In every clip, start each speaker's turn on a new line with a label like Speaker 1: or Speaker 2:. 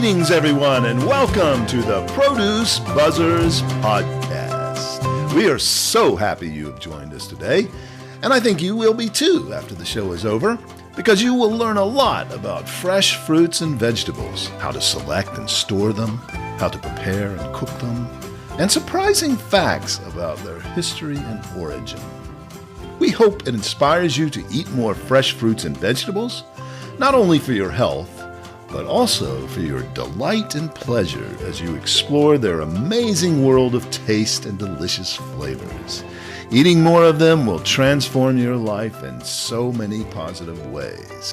Speaker 1: Greetings, everyone, and welcome to the Produce Buzzers podcast. We are so happy you have joined us today, and I think you will be too after the show is over, because you will learn a lot about fresh fruits and vegetables, how to select and store them, how to prepare and cook them, and surprising facts about their history and origin. We hope it inspires you to eat more fresh fruits and vegetables, not only for your health, but also for your delight and pleasure as you explore their amazing world of taste and delicious flavors. Eating more of them will transform your life in so many positive ways.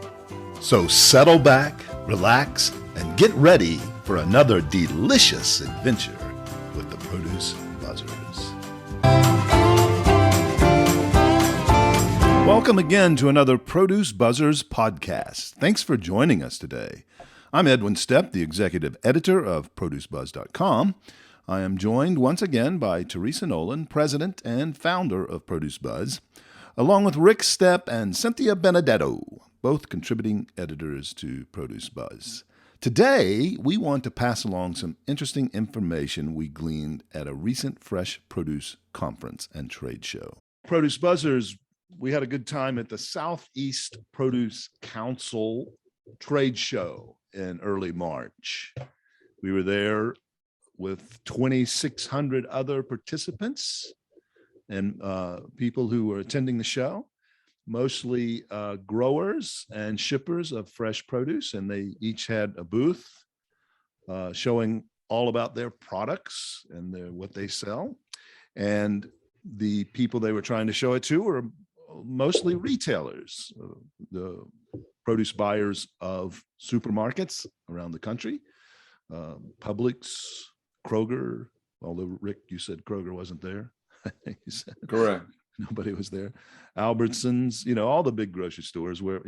Speaker 1: So settle back, relax, and get ready for another delicious adventure with the Produce Buzzers. Welcome again to another Produce Buzzers podcast. Thanks for joining us today. I'm Edwin Stepp, the executive editor of ProduceBuzz.com. I am joined once again by Teresa Nolan, president and founder of Produce Buzz, along with Rick Stepp and Cynthia Benedetto, both contributing editors to Produce Buzz. Today, we want to pass along some interesting information we gleaned at a recent fresh produce conference and trade show. Produce Buzzers, we had a good time at the Southeast Produce Council trade show in early March. We were there with 2,600 other participants and people who were attending the show, mostly growers and shippers of fresh produce, and they each had a booth showing all about their products and what they sell. And the people they were trying to show it to were mostly retailers, the produce buyers of supermarkets around the country, Publix, Kroger, although Rick, you said Kroger wasn't there. You said
Speaker 2: correct.
Speaker 1: Nobody was there. Albertsons, all the big grocery stores where,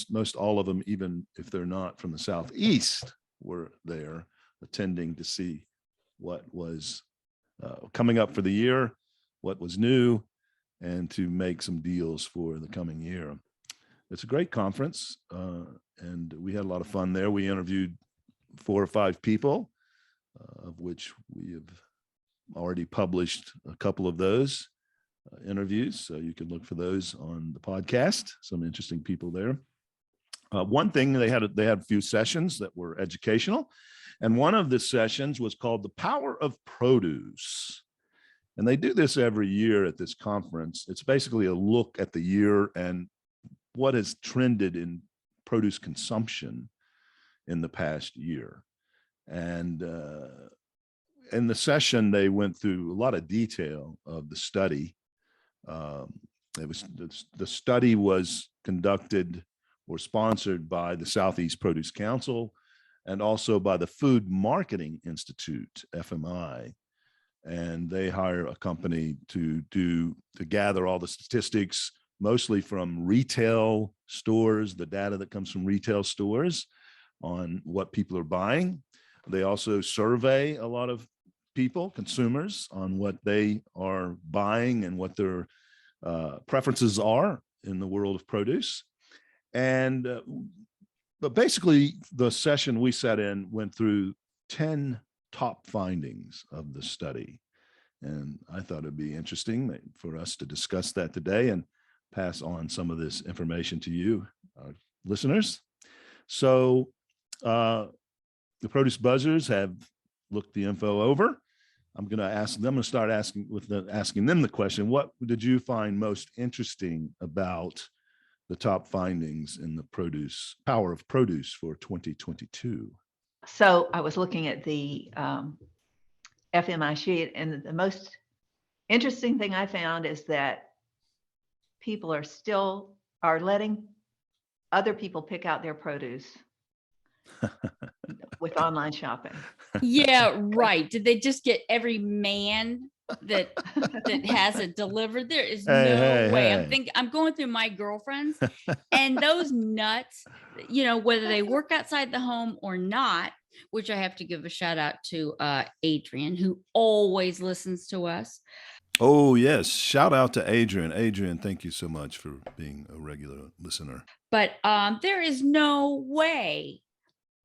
Speaker 1: most all of them, even if they're not from the Southeast, were there attending to see what was coming up for the year, what was new, and to make some deals for the coming year. It's a great conference, and we had a lot of fun there. We interviewed 4 or 5 people, of which we have already published a couple of those interviews, so you can look for those on the podcast. Some interesting people there. One thing, they had a few sessions that were educational, and one of the sessions was called The Power of Produce. And they do this every year at this conference. It's basically a look at the year and what has trended in produce consumption in the past year. And in the session, they went through a lot of detail of the study. The study was conducted or sponsored by the Southeast Produce Council and also by the Food Marketing Institute, FMI. And they hire a company to gather all the statistics, mostly from retail stores, the data that comes from retail stores on what people are buying. They also survey a lot of people, consumers, on what they are buying and what their preferences are in the world of produce. And but basically, the session we sat in went through 10 top findings of the study. And I thought it'd be interesting for us to discuss that today and pass on some of this information to you, our listeners. So the Produce Buzzers have looked the info over. I'm going to start asking them the question: what did you find most interesting about the top findings in the Power of Produce for 2022?
Speaker 3: So I was looking at the FMI sheet, and the most interesting thing I found is that people are letting other people pick out their produce with online shopping.
Speaker 4: Yeah, right. Did they just get every man that has it delivered? There is no way. I'm going through my girlfriends and those nuts, whether they work outside the home or not, which I have to give a shout out to Adrian, who always listens to us.
Speaker 1: Oh, yes. Shout out to Adrian. Adrian, thank you so much for being a regular listener.
Speaker 4: But there is no way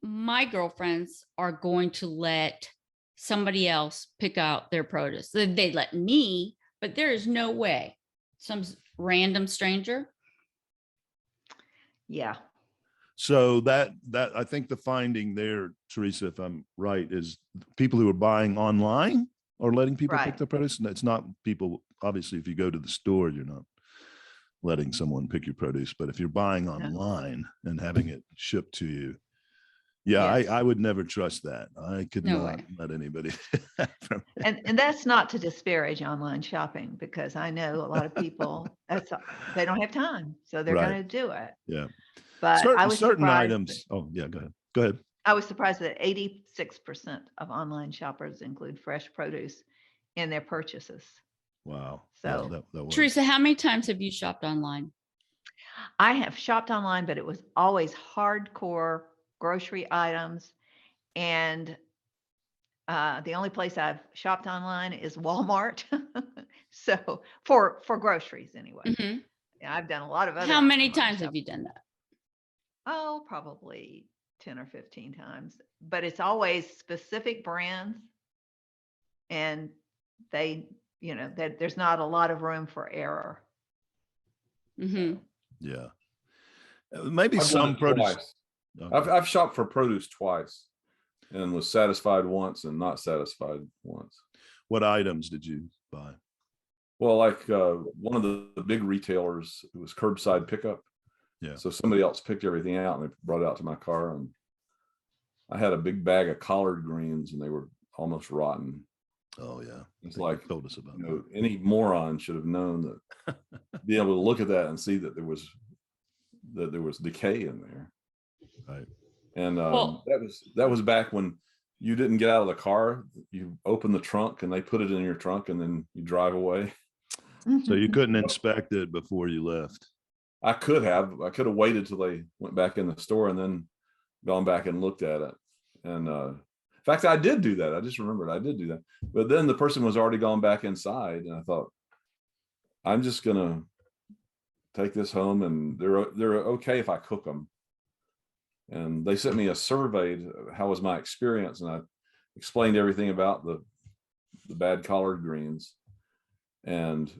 Speaker 4: my girlfriends are going to let somebody else pick out their produce. They let me, but there is no way some random stranger.
Speaker 3: Yeah.
Speaker 1: So that I think the finding there, Teresa, if I'm right, is people who are buying online are letting people pick
Speaker 3: Right.
Speaker 1: their produce. And it's not people, obviously, if you go to the store, you're not letting someone pick your produce. But if you're buying online and having it shipped to you, yeah,
Speaker 3: Yes.
Speaker 1: I would never trust that. I could
Speaker 4: No
Speaker 1: not
Speaker 4: way.
Speaker 1: let anybody.
Speaker 3: And that's not to disparage online shopping, because I know a lot of people, they don't have time, so they're
Speaker 1: Right.
Speaker 3: going to do it.
Speaker 1: Yeah.
Speaker 3: But I was
Speaker 1: Certain
Speaker 3: surprised.
Speaker 1: items. Oh, yeah. Go ahead. Go ahead.
Speaker 3: I was surprised that 86% of online shoppers include fresh produce in their purchases.
Speaker 1: Wow.
Speaker 3: So
Speaker 1: Yeah, that was.
Speaker 4: Teresa, how many times have you shopped online?
Speaker 3: I have shopped online, but it was always hardcore grocery items. And the only place I've shopped online is Walmart. So for groceries anyway.
Speaker 4: Mm-hmm.
Speaker 3: Yeah, I've done a lot of other.
Speaker 4: How many
Speaker 3: online
Speaker 4: times have
Speaker 3: shopping.
Speaker 4: you done that?
Speaker 3: Oh, probably 10 or 15 times. But it's always specific brands, and they, that there's not a lot of room for error.
Speaker 4: Mm-hmm.
Speaker 1: Yeah. Maybe
Speaker 2: I've done
Speaker 1: some
Speaker 2: it
Speaker 1: produce.
Speaker 2: twice.
Speaker 1: Okay.
Speaker 2: I've shopped for produce twice and was satisfied once and not satisfied once.
Speaker 1: What items did you buy?
Speaker 2: Well, like one of the big retailers, it was curbside pickup.
Speaker 1: Yeah.
Speaker 2: So somebody else picked everything out and they brought it out to my car, and I had a big bag of collard greens and they were almost rotten.
Speaker 1: Oh yeah.
Speaker 2: It's
Speaker 1: You
Speaker 2: like,
Speaker 1: told us about that.
Speaker 2: any moron should have known that, be able to look at that and see that there was decay in there.
Speaker 1: Right.
Speaker 2: And
Speaker 4: Well-
Speaker 2: that was back when you didn't get out of the car. You open the trunk and they put it in your trunk and then you drive away.
Speaker 1: So you couldn't inspect it before you left.
Speaker 2: I could have waited till they went back in the store and then gone back and looked at it. And in fact, I did do that. I just remembered I did do that. But then the person was already gone back inside, and I thought, I'm just gonna take this home, and they're okay if I cook them. And they sent me a survey. How was my experience? And I explained everything about the bad collard greens, and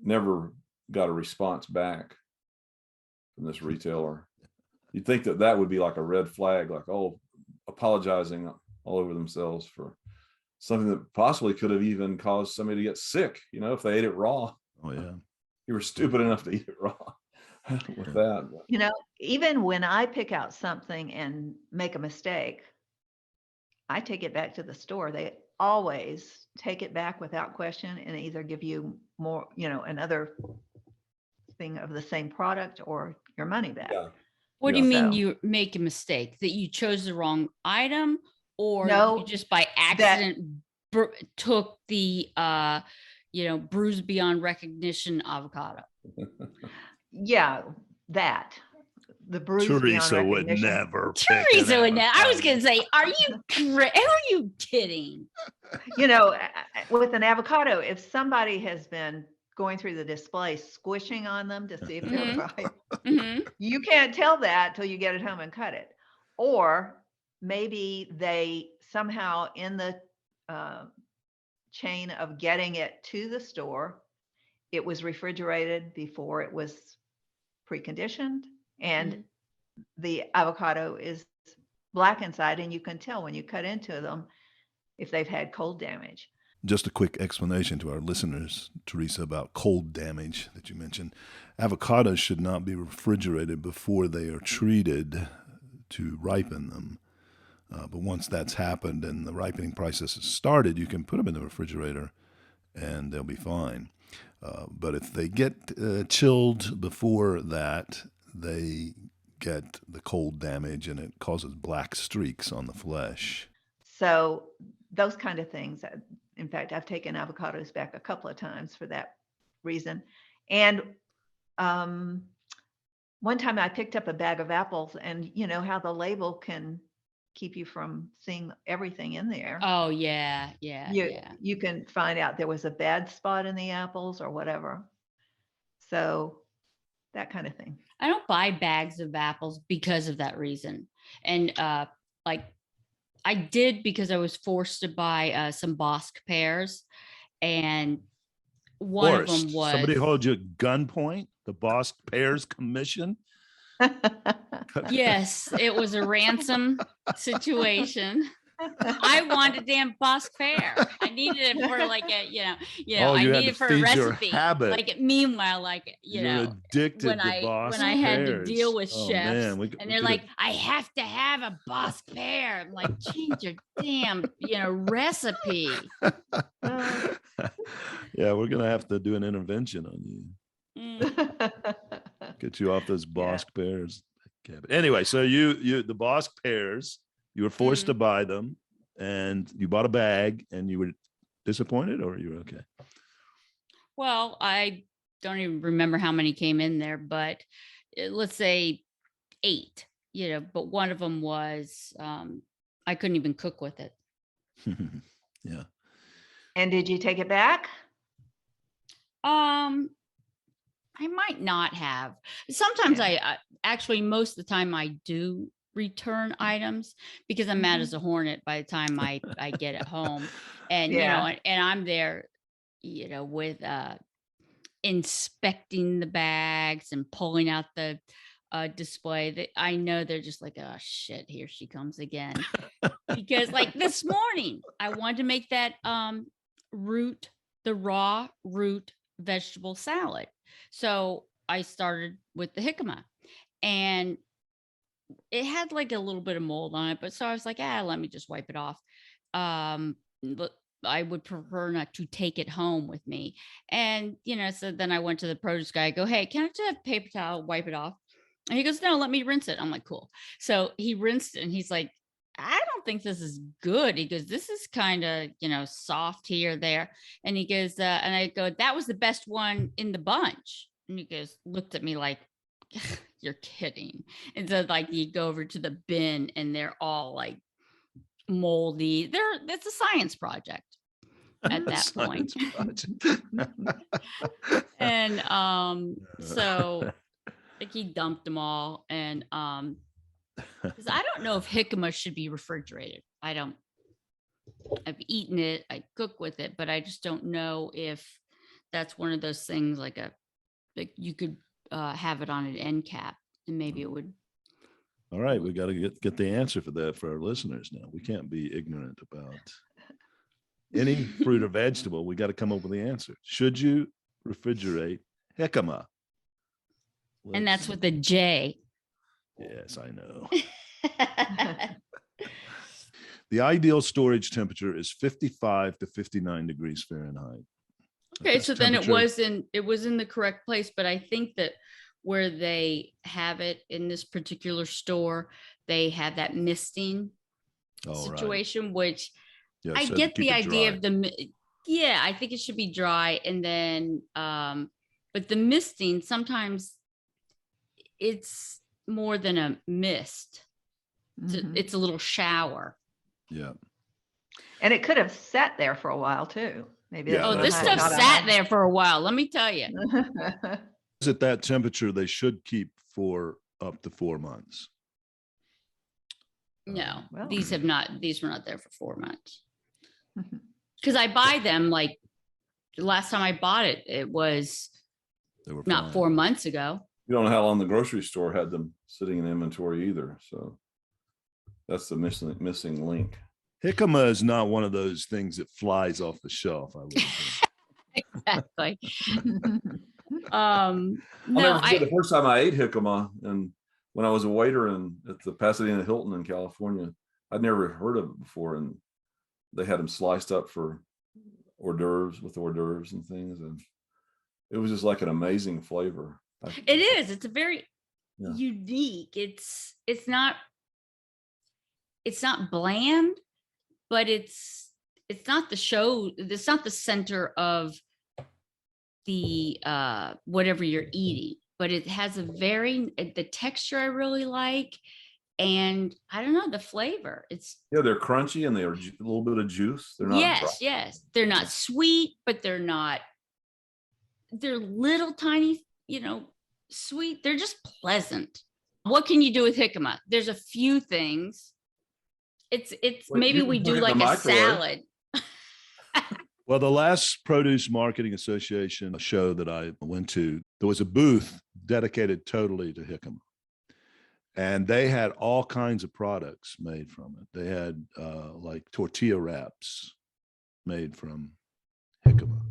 Speaker 2: never got a response back from this retailer. You'd think that would be like a red flag, like, oh, apologizing all over themselves for something that possibly could have even caused somebody to get sick, if they ate it raw.
Speaker 1: Oh yeah.
Speaker 2: You were stupid enough to eat it raw with that.
Speaker 3: Even when I pick out something and make a mistake, I take it back to the store. They always take it back without question and either give you more, another thing of the same product or your money back.
Speaker 2: Yeah.
Speaker 4: What do you mean
Speaker 3: So-
Speaker 4: you make a mistake? That you chose the wrong item, or
Speaker 3: No,
Speaker 4: you just by accident took the bruised beyond recognition avocado?
Speaker 3: Yeah, that. The bruise beyond
Speaker 1: Teresa would
Speaker 3: recognition.
Speaker 1: never. pick an
Speaker 4: Teresa would know. I was
Speaker 1: avocado.
Speaker 4: going to say, are you who are you kidding?
Speaker 3: With an avocado, if somebody has been going through the display, squishing on them to see if they're
Speaker 4: Mhm.
Speaker 3: right,
Speaker 4: Hmm.
Speaker 3: you can't tell that till you get it home and cut it. Or maybe they somehow in the chain of getting it to the store, it was refrigerated before it was preconditioned, and the avocado is black inside, and you can tell when you cut into them if they've had cold damage.
Speaker 1: Just a quick explanation to our listeners, Teresa, about cold damage that you mentioned. Avocados should not be refrigerated before they are treated to ripen them. But once that's happened and the ripening process has started, you can put them in the refrigerator and they'll be fine. But if they get chilled before that, they get the cold damage and it causes black streaks on the flesh.
Speaker 3: So those kind of things. In fact, I've taken avocados back a couple of times for that reason. And one time I picked up a bag of apples, and you know how the label can keep you from seeing everything in there.
Speaker 4: Oh yeah.
Speaker 3: You can find out there was a bad spot in the apples or whatever. So that kind of thing.
Speaker 4: I don't buy bags of apples because of that reason. And like I did because I was forced to buy some Bosque pears, and one of them was
Speaker 1: somebody hold you at gunpoint. The Bosque Pears Commission.
Speaker 4: yes, it was a ransom situation. I wanted a damn Bosque pear. I needed it for like a,
Speaker 1: Oh,
Speaker 4: I
Speaker 1: you had
Speaker 4: needed
Speaker 1: to
Speaker 4: it for a
Speaker 1: feed your
Speaker 4: recipe.
Speaker 1: habit.
Speaker 4: Like meanwhile, like,
Speaker 1: You're addicted
Speaker 4: when
Speaker 1: to Bosque
Speaker 4: when I had to
Speaker 1: pears.
Speaker 4: deal with
Speaker 1: Oh,
Speaker 4: chefs,
Speaker 1: man,
Speaker 4: and they're like, I have to have a Bosque pear. I'm like, change your damn, recipe.
Speaker 1: Yeah, we're gonna have to do an intervention on you. Get you off those Bosque pears. Anyway, so you the Bosque pears, you were forced to buy them, and you bought a bag, and you were disappointed, or you were okay?
Speaker 4: Well, I don't even remember how many came in there, but let's say 8, but one of them was, I couldn't even cook with it.
Speaker 1: Yeah.
Speaker 3: And did you take it back?
Speaker 4: I might not have. Sometimes I actually, most of the time I do return items because I'm mad as a hornet by the time I get it home. And, and I'm there, with inspecting the bags and pulling out the display that I know they're just like, oh shit, here she comes again. Because like this morning, I wanted to make that the raw root vegetable salad. So I started with the jicama, and it had like a little bit of mold on it, but so I was like, let me just wipe it off. But I would prefer not to take it home with me. And, so then I went to the produce guy. I go, hey, can I just have a paper towel, wipe it off? And he goes, no, let me rinse it. I'm like, cool. So he rinsed it, and he's like, I don't think this is good. He goes, this is kind of, soft here, there. And he goes, and I go, that was the best one in the bunch. And he goes, looked at me like, you're kidding. And so like you go over to the bin, and they're all like moldy. It's a science project at that point. And so like he dumped them all, and because I don't know if jicama should be refrigerated. I've eaten it, I cook with it, but I just don't know if that's one of those things like you could have it on an end cap, and maybe it would.
Speaker 1: All right, we got to get the answer for that for our listeners now. We can't be ignorant about any fruit or vegetable. We got to come up with the answer. Should you refrigerate jicama?
Speaker 4: And that's with a J.
Speaker 1: Yes, I know. The ideal storage temperature is 55 to 59 degrees Fahrenheit.
Speaker 4: Okay, so then it was in the correct place, but I think that where they have it in this particular store, they have that misting situation, which I get the idea of I think it should be dry. And then, but the misting, sometimes it's more than a mist. It's a little shower.
Speaker 1: Yeah.
Speaker 3: And it could have sat there for a while too. Maybe.
Speaker 1: Yeah,
Speaker 4: this stuff sat there for a while. Let me tell you.
Speaker 1: At that temperature, they should keep for up to 4 months.
Speaker 4: No, these were not there for 4 months. Because I buy them like the last time I bought it, it was not 4 months ago.
Speaker 2: You don't know how long the grocery store had them sitting in inventory either. So that's the missing link.
Speaker 1: Jicama is not one of those things that flies off the shelf, I would think.
Speaker 4: Exactly.
Speaker 2: I'll never forget the first time I ate jicama, and when I was a waiter at the Pasadena Hilton in California, I'd never heard of it before, and they had them sliced up for hors d'oeuvres and things, and it was just like an amazing flavor.
Speaker 4: It is. It's a very unique. It's not bland, but it's not the show. It's not the center of the whatever you're eating, but it has the texture I really like, and I don't know, the flavor.
Speaker 2: They're crunchy, and they're a little bit of juice. They're not
Speaker 4: yes. They're not sweet, but they're little tiny, sweet. They're just pleasant. What can you do with jicama? There's a few things. It's
Speaker 2: Wait,
Speaker 4: maybe
Speaker 2: you
Speaker 4: we
Speaker 2: can
Speaker 4: do
Speaker 2: put it in
Speaker 4: like
Speaker 2: the
Speaker 4: a
Speaker 2: microwave.
Speaker 4: salad.
Speaker 1: Well, the last Produce Marketing Association show that I went to, there was a booth dedicated totally to jicama. And they had all kinds of products made from it. They had like tortilla wraps made from jicama.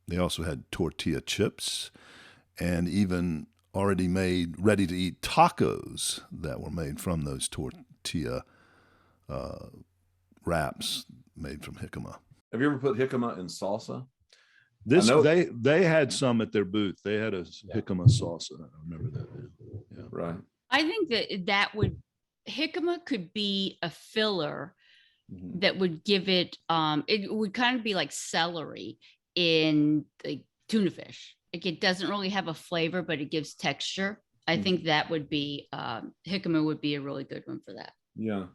Speaker 1: They also had tortilla chips and even already made, ready to eat tacos that were made from those tortilla wraps made from jicama.
Speaker 2: Have you ever put jicama in salsa?
Speaker 1: This
Speaker 2: know-
Speaker 1: they had some at their booth. They had a jicama salsa. I remember that. Yeah.
Speaker 2: Right.
Speaker 4: I think that would jicama could be a filler
Speaker 2: Mhm.
Speaker 4: that would give it would kind of be like celery in the tuna fish. Like it doesn't really have a flavor, but it gives texture. I think that would be jicama would be a really good one for that.
Speaker 2: Yeah.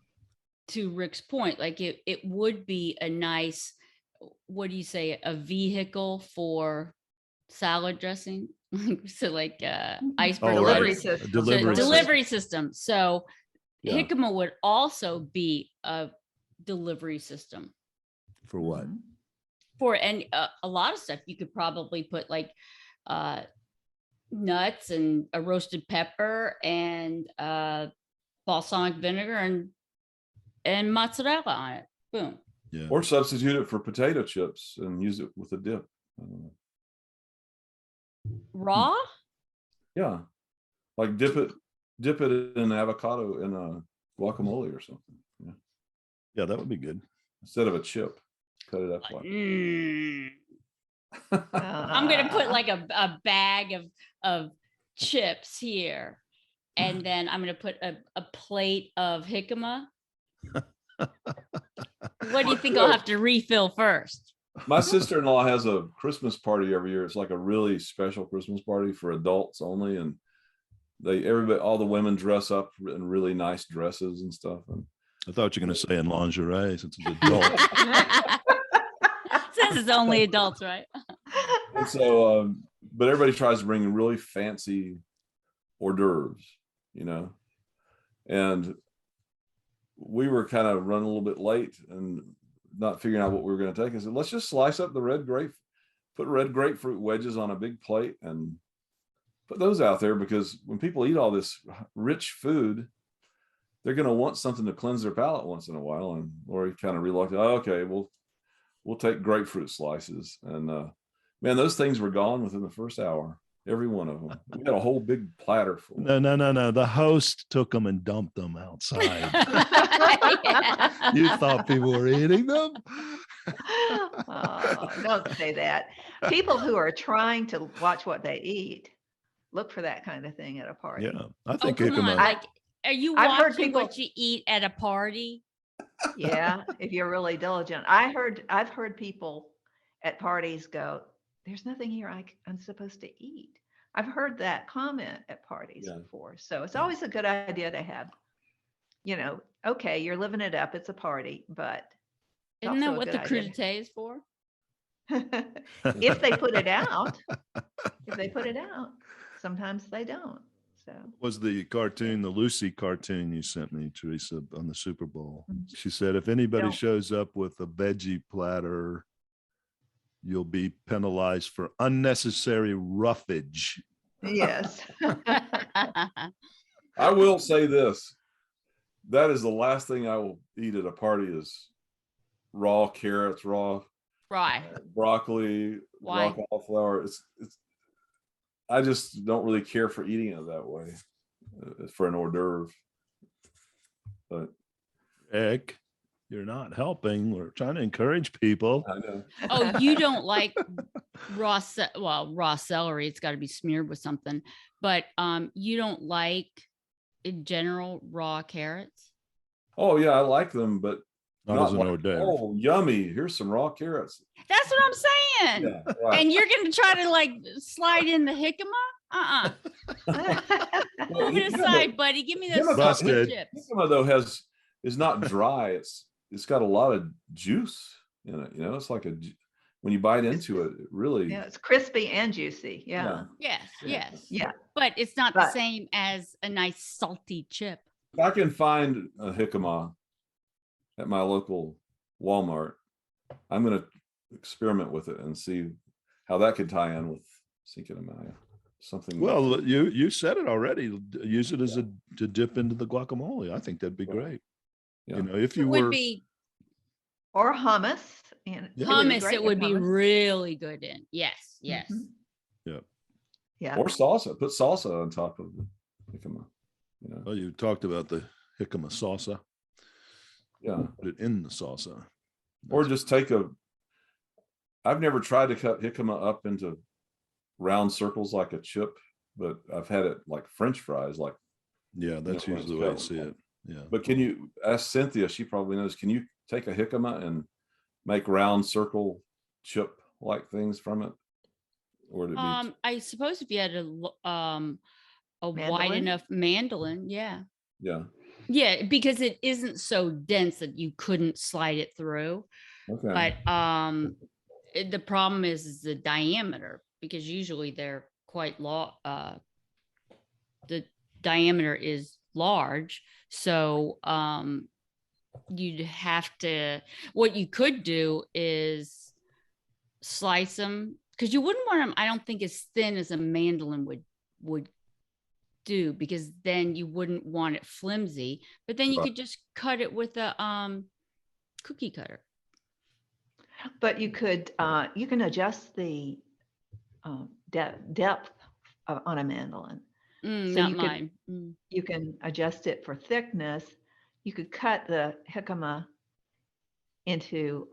Speaker 4: To Rick's point, like it would be a nice, what do you say, a vehicle for salad dressing. So like iceberg
Speaker 3: Delivery
Speaker 4: lettuce.
Speaker 3: system.
Speaker 4: Delivery system. So
Speaker 2: Yeah.
Speaker 4: jicama would also be a delivery system
Speaker 1: For what?
Speaker 4: for a lot of stuff. You could probably put like nuts and a roasted pepper and balsamic vinegar and mozzarella on it. Boom.
Speaker 1: Yeah.
Speaker 2: Or substitute it for potato chips and use it with a dip. I don't know.
Speaker 4: Raw?
Speaker 2: Yeah. Like dip it in avocado in a guacamole or something. Yeah.
Speaker 1: Yeah, that would be good.
Speaker 2: Instead of a chip. Cut it up like
Speaker 4: I'm gonna put like a bag of chips here, and then I'm gonna put a plate of jicama. What do you think I'll have to refill first?
Speaker 2: My sister-in-law has a Christmas party every year. It's like a really special Christmas party for adults only, and all the women dress up in really nice dresses and stuff. And
Speaker 1: I thought you were going to say in lingerie since it's adult.
Speaker 4: Since it's only adults, right?
Speaker 2: And so, but everybody tries to bring really fancy hors d'oeuvres, and we were kind of running a little bit late and not figuring out what we were going to take. I said, let's just slice up put red grapefruit wedges on a big plate and put those out there, because when people eat all this rich food, they're going to want something to cleanse their palate once in a while. And Lori kind of reluctant, okay, we'll take grapefruit slices. And man, those things were gone within the first hour. Every one of them. We had a whole big platter full.
Speaker 1: No. The host took them and dumped them outside.
Speaker 4: Yeah.
Speaker 1: You thought people were eating them?
Speaker 3: Oh, don't say that. People who are trying to watch what they eat look for that kind of thing at a party.
Speaker 1: Yeah, I
Speaker 4: Oh,
Speaker 1: think
Speaker 4: come on.
Speaker 1: jicama.
Speaker 4: Like, are you
Speaker 3: I've heard
Speaker 4: watching
Speaker 3: people-
Speaker 4: what you eat at a party?
Speaker 3: Yeah, if you're really diligent. I've heard people at parties go, "There's nothing here I'm supposed to eat." I've heard that comment at parties before. So it's always a good idea to have, okay, you're living it up. It's a party, but it's
Speaker 4: Isn't that
Speaker 3: also a
Speaker 4: what
Speaker 3: good
Speaker 4: the
Speaker 3: idea.
Speaker 4: crudité is for?
Speaker 3: If they put it out, sometimes they don't. So
Speaker 1: Was the cartoon, the Lucy cartoon you sent me, Teresa, on the Super Bowl? She said, if anybody
Speaker 3: Don't.
Speaker 1: shows up with a veggie platter, you'll be penalized for unnecessary roughage.
Speaker 3: yes.
Speaker 2: I will say this. That is the last thing I will eat at a party is raw carrots, raw
Speaker 4: Right.
Speaker 2: broccoli,
Speaker 4: Why?
Speaker 2: raw cauliflower. I just don't really care for eating it that way for an hors d'oeuvre. But
Speaker 1: Heck, you're not helping. We're trying to encourage people.
Speaker 2: I know.
Speaker 4: Oh, you don't like raw celery. It's got to be smeared with something. But you don't like, in general, raw carrots?
Speaker 2: Oh yeah, I like them, but
Speaker 1: Not as an
Speaker 2: like,
Speaker 1: hors d'oeuvre.
Speaker 2: oh, yummy. Here's some raw carrots.
Speaker 4: That's what I'm saying.
Speaker 2: Yeah, right.
Speaker 4: And you're going to try to like slide in the jicama?
Speaker 2: Well,
Speaker 4: Move it aside, buddy. Give me those
Speaker 2: Jicama-
Speaker 4: salsa
Speaker 1: Busted.
Speaker 4: chips.
Speaker 2: Jicama though is not dry. It's got a lot of juice in it. It's like when you bite into it, it really.
Speaker 3: Yeah, it's crispy and juicy. Yeah.
Speaker 4: Yes, yes.
Speaker 3: Yeah.
Speaker 4: But it's not the
Speaker 3: But-
Speaker 4: same as a nice salty chip.
Speaker 2: If I can find a jicama at my local Walmart. I'm going to experiment with it and see how that could tie in with Cinco de Mayo. Something.
Speaker 1: Well, you said it already. Use it as to dip into the guacamole. I think that'd be great.
Speaker 2: Yeah.
Speaker 1: You know, if you
Speaker 4: It
Speaker 1: were
Speaker 4: would be
Speaker 3: Or hummus. And
Speaker 4: hummus, it would be really good in. Yes, yes.
Speaker 3: Mhm.
Speaker 1: Yeah.
Speaker 3: Yeah.
Speaker 2: Or salsa. Put salsa on top of the jicama. You know.
Speaker 1: Well, you talked about the jicama salsa.
Speaker 2: Yeah.
Speaker 1: Put it in the salsa.
Speaker 2: Or just I've never tried to cut jicama up into round circles like a chip, but I've had it like French fries. Like,
Speaker 1: yeah, that's
Speaker 2: you know,
Speaker 1: usually the way I see it. Yeah.
Speaker 2: But can you ask Cynthia? She probably knows. Can you take a jicama and make round circle chip like things from it? Or would it be?
Speaker 4: I suppose if you had a wide
Speaker 3: Mandolin?
Speaker 4: enough mandolin, yeah.
Speaker 2: Yeah.
Speaker 4: Yeah, because it isn't so dense that you couldn't slide it through.
Speaker 2: Okay.
Speaker 4: But the problem is the diameter, because usually they're quite long. The diameter is large, so you'd have to. What you could do is slice them, because you wouldn't want them, I don't think, as thin as a mandolin would do, because then you wouldn't want it flimsy. But then you
Speaker 2: Right.
Speaker 4: could just cut it with a cookie cutter.
Speaker 3: But you can adjust the depth on a mandolin. So
Speaker 4: Not
Speaker 3: you
Speaker 4: mine.
Speaker 3: You can adjust it for thickness. You could cut the jicama into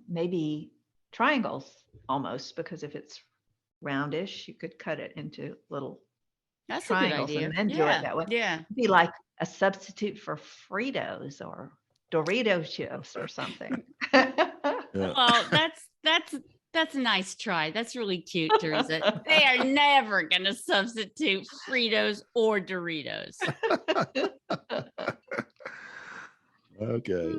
Speaker 3: maybe triangles almost, because if it's roundish, you could cut it into little
Speaker 4: That's
Speaker 3: triangles
Speaker 4: a good idea.
Speaker 3: and then do it that way.
Speaker 4: Yeah.
Speaker 3: It'd be like a substitute for Fritos or Dorito chips or something.
Speaker 1: Yeah.
Speaker 4: Well, that's a nice try. That's really cute, Teresa. They are never going to substitute Fritos or Doritos.
Speaker 1: Okay.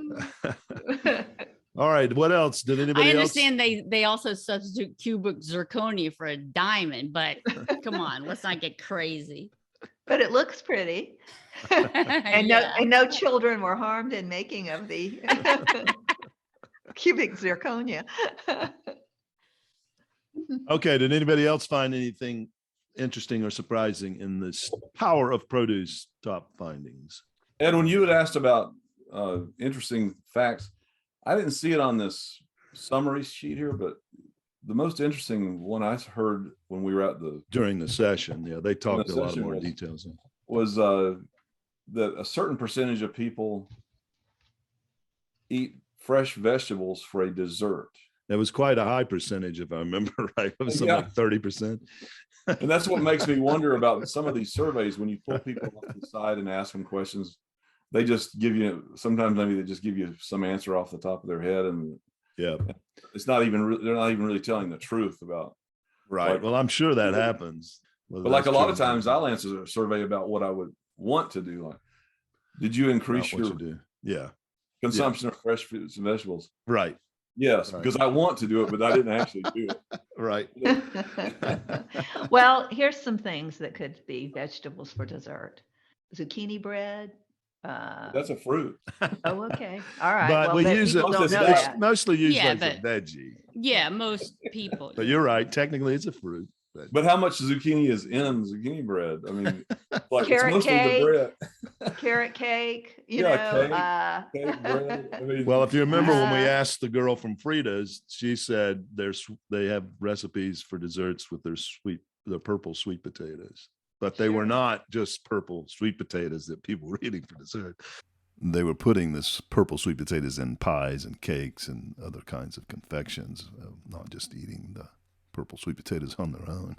Speaker 1: All right. What else? Did anybody
Speaker 4: I
Speaker 1: else?
Speaker 4: understand they also substitute cubic zirconia for a diamond, but come on, let's not get crazy.
Speaker 3: But it looks pretty. And no children were harmed in making of the cubic zirconia.
Speaker 1: Okay. Did anybody else find anything interesting or surprising in this Power of Produce top findings?
Speaker 2: Ed, when you had asked about interesting facts, I didn't see it on this summary sheet here, but the most interesting one I heard when we were at
Speaker 1: during the session, yeah, they talked
Speaker 2: the
Speaker 1: a lot
Speaker 2: session
Speaker 1: more
Speaker 2: was-
Speaker 1: details.
Speaker 2: was that a certain percentage of people eat fresh vegetables for a dessert.
Speaker 1: That was quite a high percentage, if I remember right. It was something like 30%.
Speaker 2: And that's what makes me wonder about some of these surveys. When you pull people off the side and ask them questions, they just give you, sometimes maybe they just give you some answer off the top of their head, and
Speaker 1: Yeah.
Speaker 2: it's not even they're not even really telling the truth about.
Speaker 1: Right.
Speaker 2: Like,
Speaker 1: well, I'm sure that happens.
Speaker 2: but like a lot of times I'll answer a survey about what I would want to do. Like, did you increase
Speaker 1: what
Speaker 2: your
Speaker 1: you do? Yeah.
Speaker 2: consumption of fresh fruits and vegetables?
Speaker 1: Right.
Speaker 2: Yes,
Speaker 1: Right.
Speaker 2: because I want to do it, but I didn't actually do it.
Speaker 1: Right.
Speaker 3: Well, here's some things that could be vegetables for dessert. Zucchini bread.
Speaker 2: That's a fruit.
Speaker 3: Oh, okay. All right.
Speaker 1: But
Speaker 3: well,
Speaker 1: we
Speaker 3: but
Speaker 1: use it.
Speaker 3: people don't know
Speaker 2: it's
Speaker 3: that.
Speaker 1: Mostly used
Speaker 4: Yeah,
Speaker 1: as a
Speaker 4: but-
Speaker 1: veggie.
Speaker 4: Yeah, most people.
Speaker 1: But you're right. Technically, it's a fruit.
Speaker 2: But how much zucchini is in zucchini bread? I mean, like
Speaker 3: Carrot
Speaker 2: it's mostly
Speaker 3: cake.
Speaker 2: the bread.
Speaker 3: Carrot cake, you
Speaker 2: Yeah,
Speaker 3: know.
Speaker 2: Cake, bread. I mean,
Speaker 1: Well, if you remember when we
Speaker 3: Uh,
Speaker 1: asked the girl from Frida's, she said they have recipes for desserts with their purple sweet potatoes, but they were
Speaker 3: Sure.
Speaker 1: not just purple sweet potatoes that people were eating for dessert. They were putting this purple sweet potatoes in pies and cakes and other kinds of confections, not just eating the purple sweet potatoes on their own.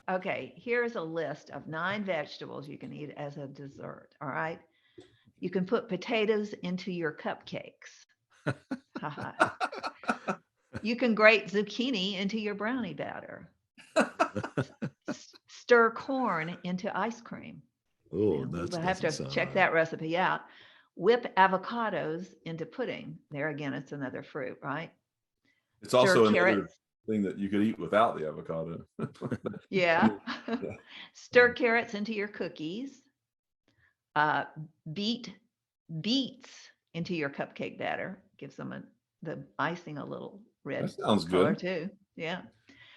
Speaker 3: Okay, here's a list of 9 vegetables you can eat as a dessert. All right. You can put potatoes into your cupcakes. Haha. You can grate zucchini into your brownie batter. Stir corn into ice cream.
Speaker 1: Oh,
Speaker 3: And
Speaker 1: that's
Speaker 3: we'll have to check that recipe out. Whip avocados into pudding. There again, it's another fruit, right?
Speaker 2: it's also
Speaker 3: Stir
Speaker 2: another
Speaker 3: carrots.
Speaker 2: thing that you could eat without the avocado.
Speaker 3: Yeah.
Speaker 2: Yeah.
Speaker 3: Stir carrots into your cookies. Beets into your cupcake batter. Gives them the icing a little red
Speaker 2: That sounds
Speaker 3: color
Speaker 2: good.
Speaker 3: too. Yeah.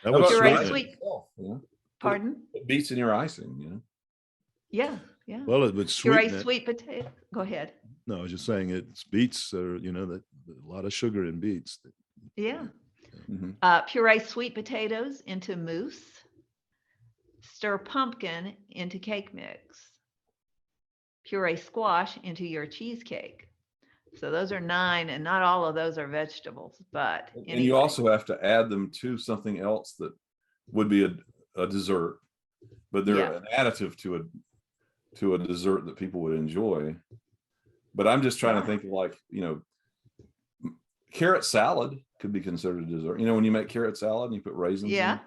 Speaker 1: That
Speaker 2: How
Speaker 1: would
Speaker 2: about
Speaker 3: Puree
Speaker 1: sweeten it.
Speaker 3: sweet.
Speaker 2: itself, you know?
Speaker 3: Pardon?
Speaker 2: It beats in your icing, you know?
Speaker 3: Yeah. Yeah.
Speaker 1: Well, it would
Speaker 3: Puree
Speaker 1: sweeten it.
Speaker 3: sweet potato. Go ahead.
Speaker 1: No, I was just saying it's beets are, that a lot of sugar in beets.
Speaker 3: Yeah.
Speaker 2: Mhm.
Speaker 3: Puree sweet potatoes into mousse. Stir pumpkin into cake mix. Puree squash into your cheesecake. So those are 9, and not all of those are vegetables, but
Speaker 2: And
Speaker 3: anyway.
Speaker 2: you also have to add them to something else that would be a dessert, but they're
Speaker 3: Yeah.
Speaker 2: an additive to a dessert that people would enjoy. But I'm just trying to think of, like, carrot salad could be considered a dessert. You know, when you make carrot salad and you put raisins
Speaker 3: Yeah.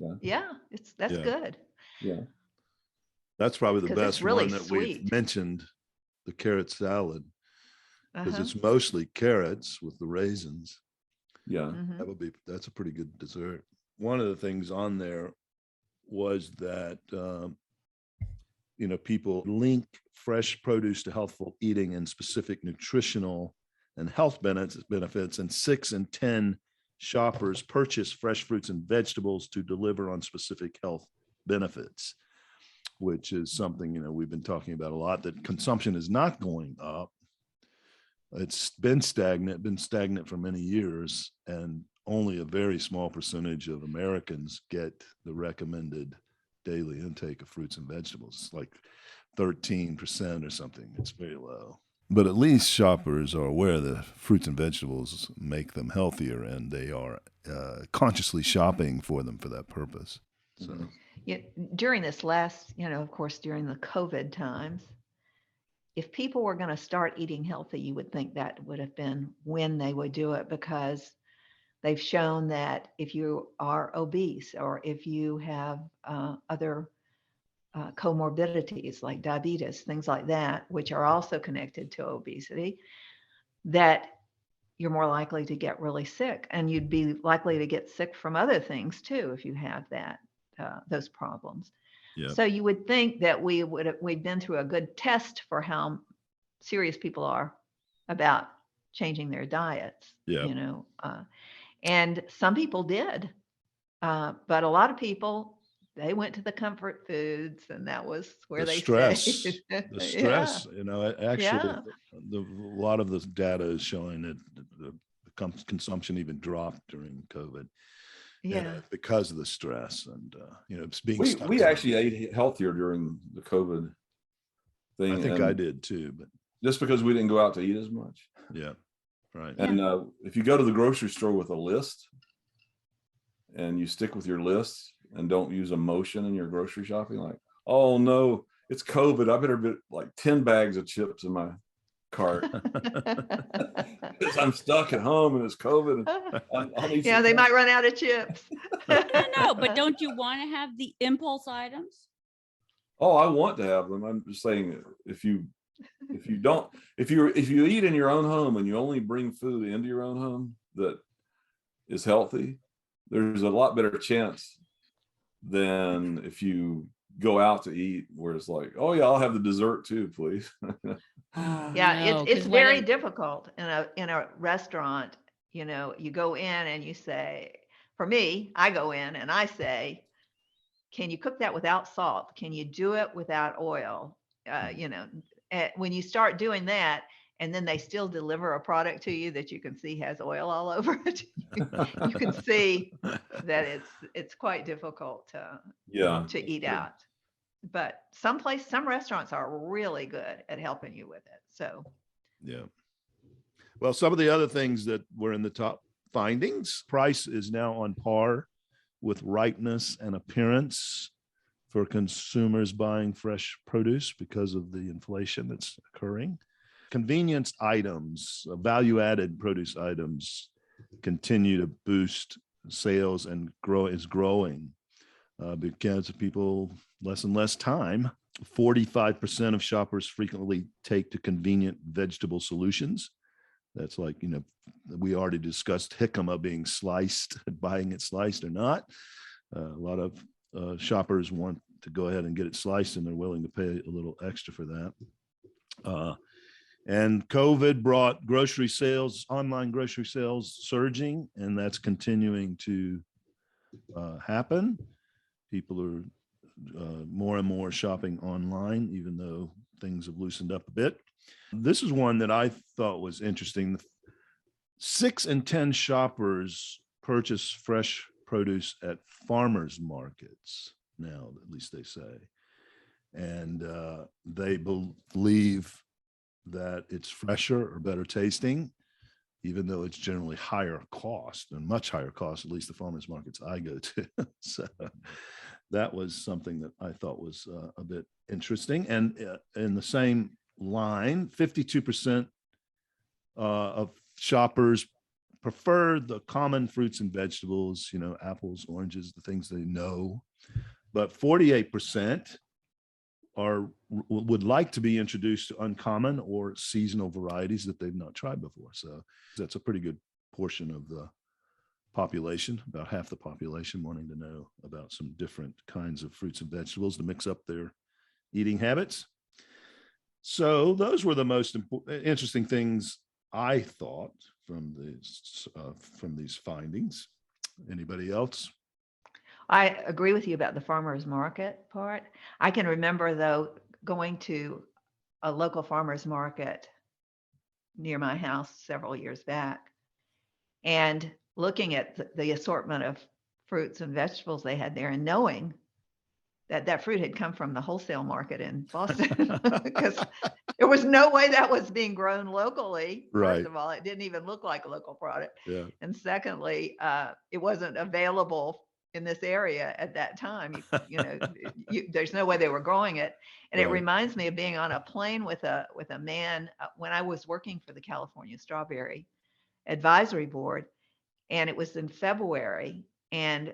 Speaker 2: in.
Speaker 3: Yeah. That's
Speaker 1: Yeah.
Speaker 3: good.
Speaker 2: Yeah.
Speaker 1: That's probably the
Speaker 3: 'Cause it's
Speaker 1: best
Speaker 3: really
Speaker 1: one that
Speaker 3: sweet.
Speaker 1: we've mentioned, the carrot salad, because
Speaker 3: Uh-huh.
Speaker 1: it's mostly carrots with the raisins.
Speaker 2: Yeah.
Speaker 3: Mhm.
Speaker 1: That's a pretty good dessert. One of the things on there was that, people link fresh produce to healthful eating and specific nutritional and health benefits, and 6 in 10 shoppers purchase fresh fruits and vegetables to deliver on specific health benefits, which is something, we've been talking about a lot, that consumption is not going up. It's been stagnant for many years, and only a very small percentage of Americans get the recommended daily intake of fruits and vegetables. It's like 13% or something. It's very low. But at least shoppers are aware that fruits and vegetables make them healthier, and they are consciously shopping for them for that purpose. So,
Speaker 3: Yeah, during this last, of course, during the COVID times, if people were going to start eating healthy, you would think that would have been when they would do it, because they've shown that if you are obese, or if you have other comorbidities like diabetes, things like that, which are also connected to obesity, that you're more likely to get really sick, and you'd be likely to get sick from other things too if you have those problems.
Speaker 1: yeah.
Speaker 3: So you would think that we'd been through a good test for how serious people are about changing their diets.
Speaker 1: Yeah.
Speaker 3: And some people did, but a lot of people, they went to the comfort foods, and that was where they stayed.
Speaker 1: The stress, actually,
Speaker 3: Yeah.
Speaker 1: a lot of the data is showing that the consumption even dropped during COVID.
Speaker 3: Yeah.
Speaker 1: Because of the stress, and it's being
Speaker 2: We
Speaker 1: stuck
Speaker 2: we
Speaker 1: home.
Speaker 2: actually ate healthier during the COVID thing.
Speaker 1: I think I did too, but
Speaker 2: just because we didn't go out to eat as much.
Speaker 1: yeah, right.
Speaker 2: And if you go to the grocery store with a list and you stick with your list and don't use emotion in your grocery shopping, like, oh no, it's COVID, I better get like 10 bags of chips in my cart because I'm stuck at home and it's COVID. I'll need
Speaker 3: Yeah, they might run out of chips.
Speaker 4: No, but don't you want to have the impulse items?
Speaker 2: Oh, I want to have them. I'm just saying, if you eat in your own home and you only bring food into your own home that is healthy, there's a lot better chance than if you go out to eat where it's like, oh yeah, I'll have the dessert too, please.
Speaker 3: Yeah,
Speaker 4: No,
Speaker 3: it's
Speaker 4: 'cause
Speaker 3: very difficult in a restaurant. You go in and you say, for me, I go in and I say, can you cook that without salt? Can you do it without oil? When you start doing that, and then they still deliver a product to you that you can see has oil all over it, you can see that it's quite difficult to eat out. But some restaurants are really good at helping you with it. So
Speaker 1: yeah. Well, some of the other things that were in the top findings: price is now on par with ripeness and appearance for consumers buying fresh produce because of the inflation that's occurring. Convenience items, value-added produce items, continue to boost sales and is growing because of people less and less time. 45% of shoppers frequently take to convenient vegetable solutions. That's like, we already discussed jicama being sliced, buying it sliced or not. A lot of shoppers want to go ahead and get it sliced, and they're willing to pay a little extra for that. And COVID brought grocery sales, online grocery sales surging, and that's continuing to happen. People are more and more shopping online, even though things have loosened up a bit. This is one that I thought was interesting. 6 in 10 shoppers purchase fresh produce at farmers markets now, at least they say. And they believe that it's fresher or better tasting, even though it's generally higher cost and much higher cost, at least the farmers markets I go to. So that was something that I thought was a bit interesting. And in the same line, 52% of shoppers prefer the common fruits and vegetables, apples, oranges, the things they know, but 48% would like to be introduced to uncommon or seasonal varieties that they've not tried before. So that's a pretty good portion of the population, about half the population, wanting to know about some different kinds of fruits and vegetables to mix up their eating habits. So those were the most interesting things I thought from these findings. Anybody else?
Speaker 3: I agree with you about the farmers market part. I can remember, though, going to a local farmers market near my house several years back and looking at the assortment of fruits and vegetables they had there and knowing that fruit had come from the wholesale market in Boston because there was no way that was being grown locally.
Speaker 1: Right.
Speaker 3: First of all, it didn't even look like a local product.
Speaker 1: Yeah.
Speaker 3: And secondly, it wasn't available in this area at that time. There's no way they were growing it. And
Speaker 1: Right.
Speaker 3: It reminds me of being on a plane with a man when I was working for the California Strawberry Advisory Board, and it was in February, and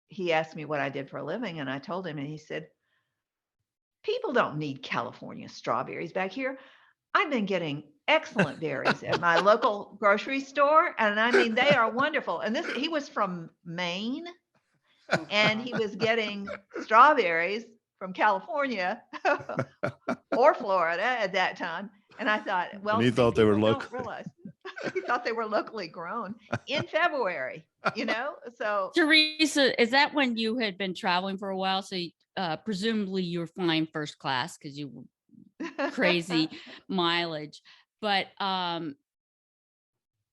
Speaker 3: he asked me what I did for a living, and I told him, and he said, "People don't need California strawberries back here. I've been getting excellent berries at my local grocery store, and I mean, they are wonderful." And he was from Maine, and he was getting strawberries from California or Florida at that time. And I thought, well,
Speaker 1: And he thought they were
Speaker 3: people
Speaker 1: local.
Speaker 3: don't realize. He thought they were locally grown in February, So
Speaker 4: Teresa, is that when you had been traveling for a while? So presumably you were flying first class because you were crazy mileage. But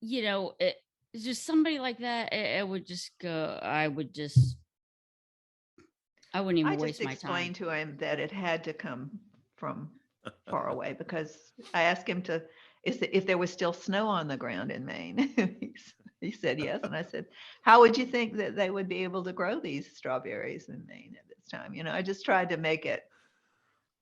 Speaker 4: it's just somebody like that. It would just go. I wouldn't even waste my time.
Speaker 3: I just explained to him that it had to come from far away because I asked him if there was still snow on the ground in Maine. He said yes. And I said, how would you think that they would be able to grow these strawberries in Maine at this time? I just tried to make it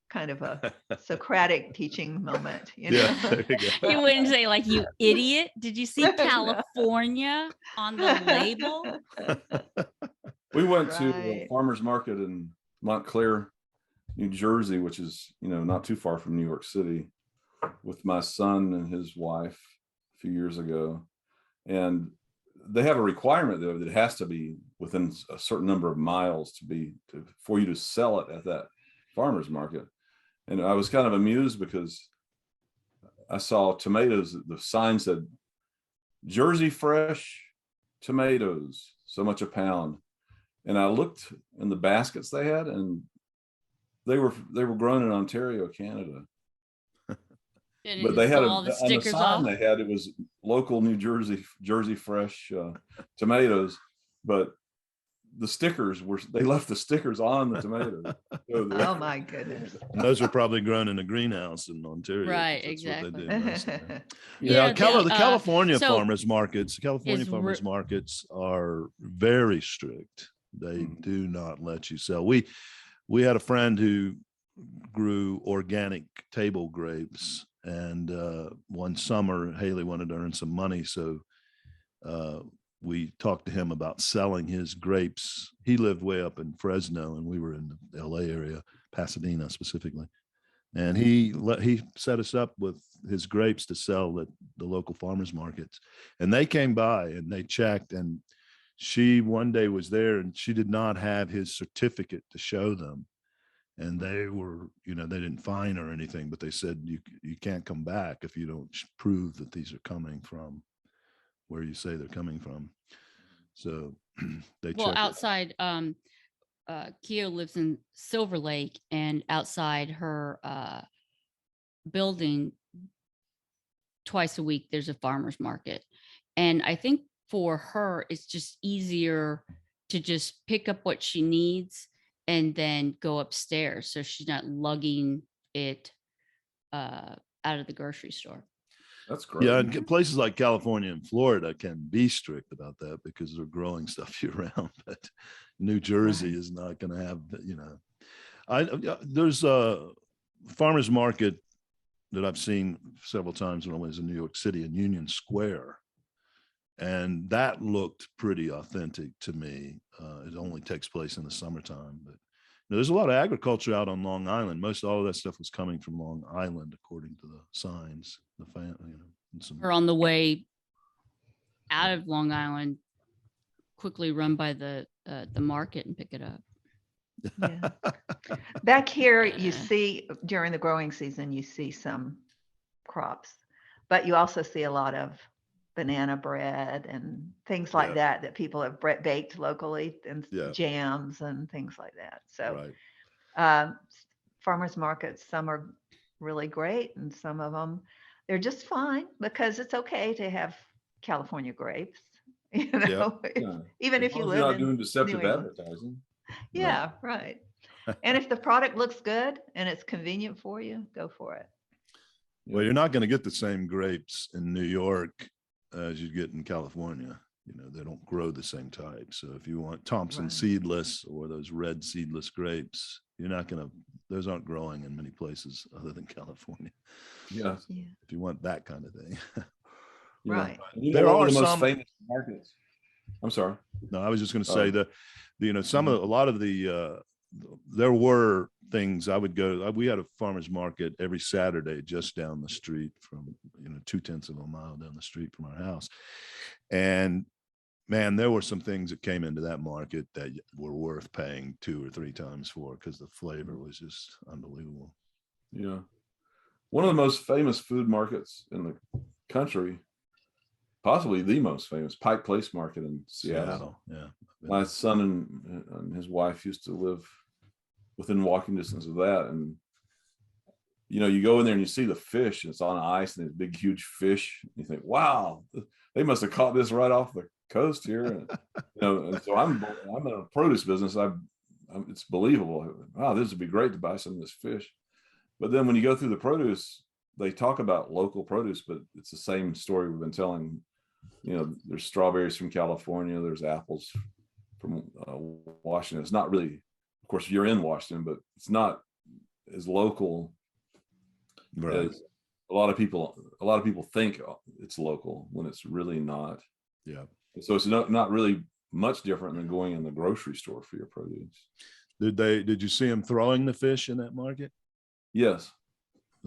Speaker 3: kind of a Socratic teaching moment.
Speaker 1: Yeah, there you go.
Speaker 4: You wouldn't say like, "You idiot, did you see California on the label?"
Speaker 2: We went to a farmer's market in Montclair, New Jersey, which is, not too far from New York City, with my son and his wife a few years ago. And they have a requirement though that it has to be within a certain number of miles for you to sell it at that farmer's market. And I was kind of amused because I saw tomatoes, the sign said Jersey fresh tomatoes, so much a pound. And I looked in the baskets they had, and they were grown in Ontario, Canada. But they had on the sign they had, it was local New Jersey fresh tomatoes, but the stickers they left the stickers on the tomatoes.
Speaker 3: Oh my goodness.
Speaker 1: And those are probably grown in a greenhouse in Ontario.
Speaker 4: Right,
Speaker 1: That's
Speaker 4: exactly.
Speaker 1: what they do. Yeah, the California farmers markets, are very strict. They do not let you sell. We had a friend who grew organic table grapes, and one summer Haley wanted to earn some money, so we talked to him about selling his grapes. He lived way up in Fresno, and we were in the LA area, Pasadena specifically. And he set us up with his grapes to sell at the local farmers markets. And they came by and they checked, and she one day was there and she did not have his certificate to show them. and they were, they didn't fine or anything, but they said you can't come back if you don't prove that these are coming from where you say they're coming from. So they
Speaker 4: Well,
Speaker 1: check it.
Speaker 4: outside, Keo lives in Silver Lake, and outside her building, twice a week there's a farmer's market, and I think for her it's just easier to just pick up what she needs and then go upstairs, so she's not lugging it out of the grocery store.
Speaker 2: That's great.
Speaker 1: Yeah, and places like California and Florida can be strict about that because they're growing stuff year round. But New Jersey is not going to have, there's a farmer's market that I've seen several times when I was in New York City in Union Square. And that looked pretty authentic to me. It only takes place in the summertime, but there's a lot of agriculture out on Long Island. Most all of that stuff was coming from Long Island, according to the signs.
Speaker 4: Or on the way out of Long Island, quickly run by the market and pick it up.
Speaker 3: Yeah. Back here, you see during the growing season, you see some crops, but you also see a lot of banana bread and things like that people have baked locally, and jams and things like that. So farmers markets, some are really great, and some of them, they're just fine, because it's okay to have California grapes, even if you live
Speaker 2: not
Speaker 3: in
Speaker 2: doing deceptive
Speaker 3: New England.
Speaker 2: advertising.
Speaker 3: Yeah, right. And if the product looks good and it's convenient for you, go for it.
Speaker 1: Well, you're not going to get the same grapes in New York as you get in California. They don't grow the same type. So if you want Thompson seedless or those red seedless grapes, you're not going to, those aren't growing in many places other than California.
Speaker 2: Yeah.
Speaker 1: If you want that kind of thing.
Speaker 3: Right.
Speaker 1: There are
Speaker 2: the most
Speaker 1: some
Speaker 2: famous markets. I'm sorry.
Speaker 1: No, I was just going to say that, a lot of the, there were things I would go, we had a farmer's market every Saturday just down the street from, 2/10 of a mile down the street from our house. And man, there were some things that came into that market that were worth paying 2 or 3 times for, because the flavor was just unbelievable.
Speaker 2: Yeah. One of the most famous food markets in the country, possibly the most famous, Pike Place Market in Seattle.
Speaker 1: Yeah.
Speaker 2: My son and his wife used to live within walking distance of that. And, you go in there and you see the fish, and it's on ice, and there's big, huge fish. You think, wow, they must have caught this right off the coast here. And, and so I'm in a produce business. It's believable. Wow, this would be great to buy some of this fish. But then when you go through the produce, they talk about local produce, but it's the same story we've been telling. There's strawberries from California, there's apples from Washington. It's not really, of course, you're in Washington, but it's not as local as a lot of people think it's local, when it's really not.
Speaker 1: Yeah.
Speaker 2: So it's not really much different than going in the grocery store for your produce.
Speaker 1: Did you see them throwing the fish in that market?
Speaker 2: Yes.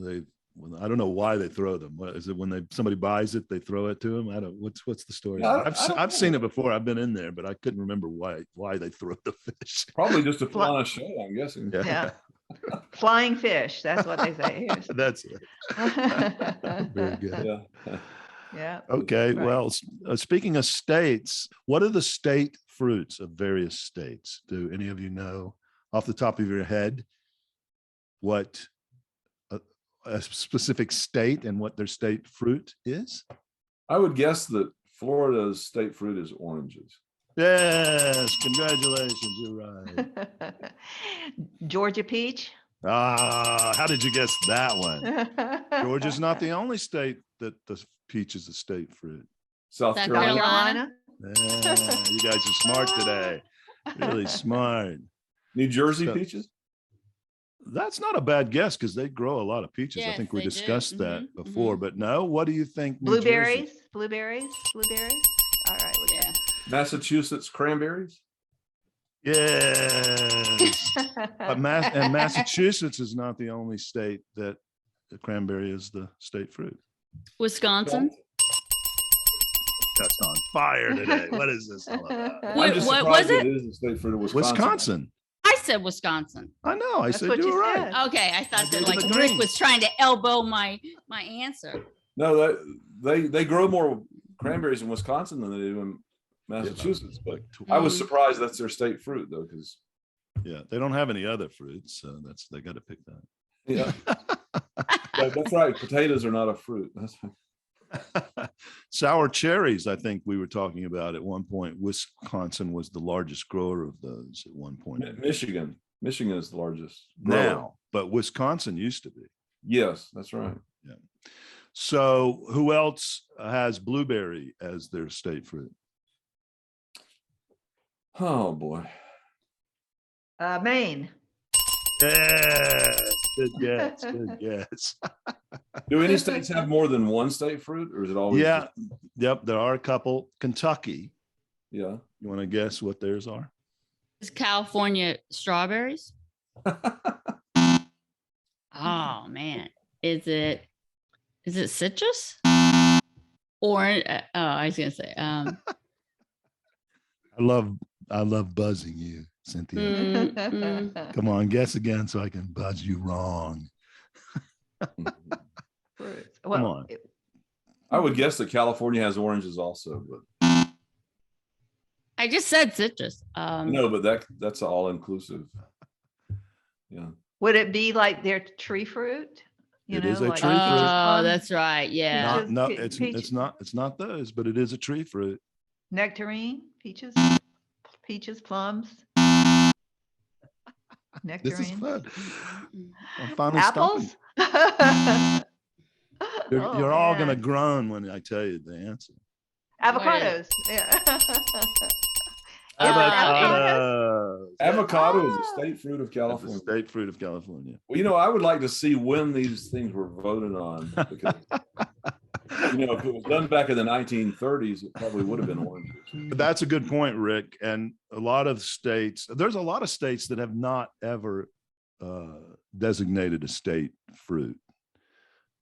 Speaker 1: I don't know why they throw them. What is it, when somebody buys it, they throw it to them? I don't. What's the story?
Speaker 2: Yeah,
Speaker 1: I've seen it before. I've been in there, but I couldn't remember why they throw the fish.
Speaker 2: Probably just to put on a show, I'm guessing.
Speaker 3: Yeah. Flying fish. That's what they say.
Speaker 1: That's it. Very good.
Speaker 3: Yeah.
Speaker 1: Okay. Right. Well, speaking of states, what are the state fruits of various states? Do any of you know off the top of your head what a specific state and what their state fruit is?
Speaker 2: I would guess that Florida's state fruit is oranges.
Speaker 1: Yes, congratulations, you're right.
Speaker 3: Georgia peach.
Speaker 1: How did you guess that one? Georgia's not the only state that the peach is a state fruit.
Speaker 2: South Carolina.
Speaker 1: Yeah, you guys are smart today. Really smart.
Speaker 2: New Jersey peaches?
Speaker 1: That's not a bad guess, because they grow a lot of peaches.
Speaker 4: Yes,
Speaker 1: I think we discussed
Speaker 4: do.
Speaker 1: that before, but no, what do you think?
Speaker 3: Blueberries. All right.
Speaker 4: Yeah.
Speaker 2: Massachusetts cranberries.
Speaker 1: Yes. But Massachusetts is not the only state that the cranberry is the state fruit.
Speaker 4: Wisconsin.
Speaker 1: That's on fire today. What is this all about?
Speaker 4: What was it?
Speaker 2: It is the state fruit of
Speaker 1: Wisconsin.
Speaker 4: I said Wisconsin.
Speaker 1: I know. I
Speaker 3: That's
Speaker 1: said
Speaker 3: what
Speaker 1: you
Speaker 3: you
Speaker 1: were right.
Speaker 3: said.
Speaker 4: Okay, I
Speaker 1: I
Speaker 4: thought
Speaker 1: gave
Speaker 4: that
Speaker 1: you
Speaker 4: like
Speaker 1: the
Speaker 4: Rick
Speaker 1: green.
Speaker 4: was trying to elbow my answer.
Speaker 2: No, they grow more cranberries in Wisconsin than they do in Massachusetts. But I was surprised that's their state fruit though, because
Speaker 1: Yeah, they don't have any other fruits, so they got to pick that.
Speaker 2: yeah, that's right. Potatoes are not a fruit.
Speaker 1: Sour cherries, I think we were talking about at one point. Wisconsin was the largest grower of those at one point.
Speaker 2: Michigan is the largest grower.
Speaker 1: Now, but Wisconsin used to be.
Speaker 2: Yes, that's right.
Speaker 1: Yeah. So who else has blueberry as their state fruit?
Speaker 2: Oh boy.
Speaker 3: Maine.
Speaker 1: Yes, good guess. Good guess.
Speaker 2: Do any states have more than one state fruit, or is it always?
Speaker 1: Yeah. Yep. There are a couple. Kentucky.
Speaker 2: Yeah.
Speaker 1: You want to guess what theirs are?
Speaker 4: Is California strawberries? Oh man, is it citrus? Or I was gonna say
Speaker 1: I love buzzing you, Cynthia. Come on, guess again so I can buzz you wrong.
Speaker 3: Fruits.
Speaker 1: Come
Speaker 3: Well,
Speaker 1: on.
Speaker 2: I would guess that California has oranges also, but
Speaker 4: I just said citrus.
Speaker 2: no, but that's all inclusive. Yeah.
Speaker 3: would it be like their tree fruit?
Speaker 1: It is a
Speaker 3: like
Speaker 1: tree fruit.
Speaker 3: peaches,
Speaker 4: Oh,
Speaker 3: plums,
Speaker 4: that's right. Yeah.
Speaker 3: Peaches,
Speaker 1: No,
Speaker 3: peach-
Speaker 1: it's not those, but it is a tree fruit.
Speaker 3: nectarine, peaches, plums,
Speaker 1: This is
Speaker 3: nectarine,
Speaker 1: fun. I'm finally stumping.
Speaker 3: apples.
Speaker 1: You're
Speaker 3: Oh,
Speaker 1: all gonna
Speaker 3: man.
Speaker 1: groan when I tell you the answer.
Speaker 3: Avocados. Yeah.
Speaker 1: Avocados.
Speaker 2: Avocado is a state fruit of
Speaker 1: That's the
Speaker 2: California.
Speaker 1: state fruit of California.
Speaker 2: Well, I would like to see when these things were voted on, because if it was done back in the 1930s, it probably would have been oranges.
Speaker 1: But that's a good point, Rick. And there's a lot of states that have not ever designated a state fruit.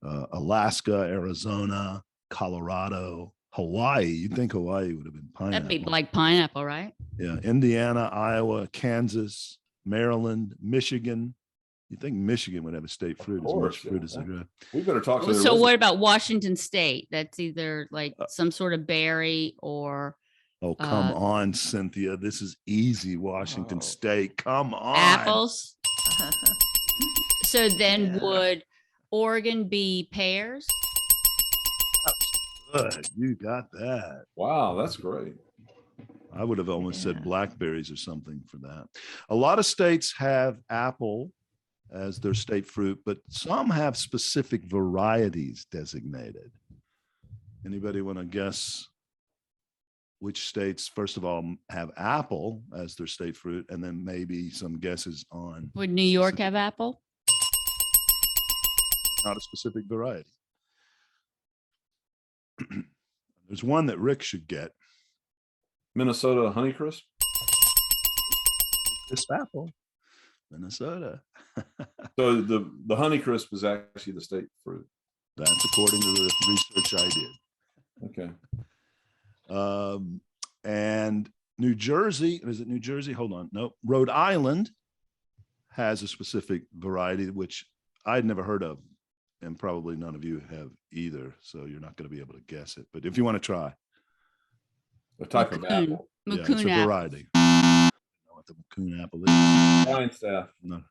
Speaker 1: Alaska, Arizona, Colorado, Hawaii. You'd think Hawaii would have been pineapple.
Speaker 4: That'd be like pineapple, right?
Speaker 1: Yeah, Indiana, Iowa, Kansas, Maryland, Michigan. You think Michigan would have a state fruit as much fruit as they grow?
Speaker 2: We better talk to
Speaker 4: So what about Washington State? That's either like some sort of berry or
Speaker 1: Oh, come on, Cynthia. This is easy. Washington State. Come on.
Speaker 4: apples. So then
Speaker 3: Yeah.
Speaker 4: would Oregon be pears?
Speaker 1: Good. You got that.
Speaker 2: Wow, that's great.
Speaker 1: I would have almost said
Speaker 3: Yeah.
Speaker 1: blackberries or something for that. A lot of states have apple as their state fruit, but some have specific varieties designated. Anybody want to guess which states, first of all, have apple as their state fruit, and then maybe some guesses on
Speaker 4: Would New York have apple?
Speaker 1: not a specific variety? There's one that Rick should get.
Speaker 2: Minnesota Honeycrisp.
Speaker 1: This apple, Minnesota.
Speaker 2: So the Honeycrisp is actually the state fruit.
Speaker 1: That's according to the research I did.
Speaker 2: Okay.
Speaker 1: And New Jersey, is it New Jersey? Hold on. Nope. Rhode Island has a specific variety, which I'd never heard of. And probably none of you have either. So you're not going to be able to guess it. But if you want to try,
Speaker 2: A type of apple.
Speaker 1: yeah, it's
Speaker 4: Macoun
Speaker 1: a
Speaker 4: apple.
Speaker 1: variety. I don't know what the Macoun apple is.
Speaker 2: Wine staff.
Speaker 1: No.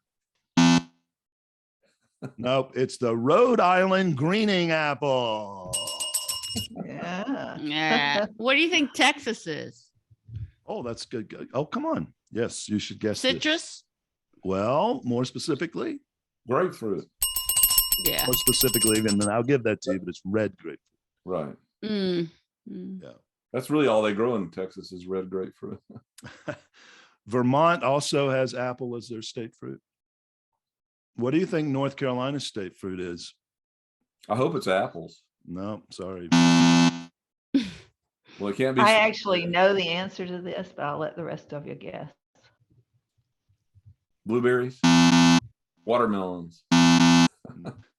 Speaker 1: Nope. It's the Rhode Island greening apple.
Speaker 3: Yeah.
Speaker 4: Yeah. What do you think Texas is?
Speaker 1: Oh, that's good. Oh, come on. Yes, you should guess this.
Speaker 4: Citrus?
Speaker 1: Well, more specifically,
Speaker 2: Grapefruit.
Speaker 4: Yeah.
Speaker 1: more specifically, and then I'll give that to you, but it's red grapefruit.
Speaker 2: Right.
Speaker 4: Mm. Mm.
Speaker 1: Yeah.
Speaker 2: That's really all they grow in Texas is red grapefruit.
Speaker 1: Vermont also has apple as their state fruit. What do you think North Carolina's state fruit is?
Speaker 2: I hope it's apples.
Speaker 1: No, sorry.
Speaker 2: Well, it can't be.
Speaker 3: I actually know the answer to this, but I'll let the rest of you guess.
Speaker 2: Blueberries. Watermelons.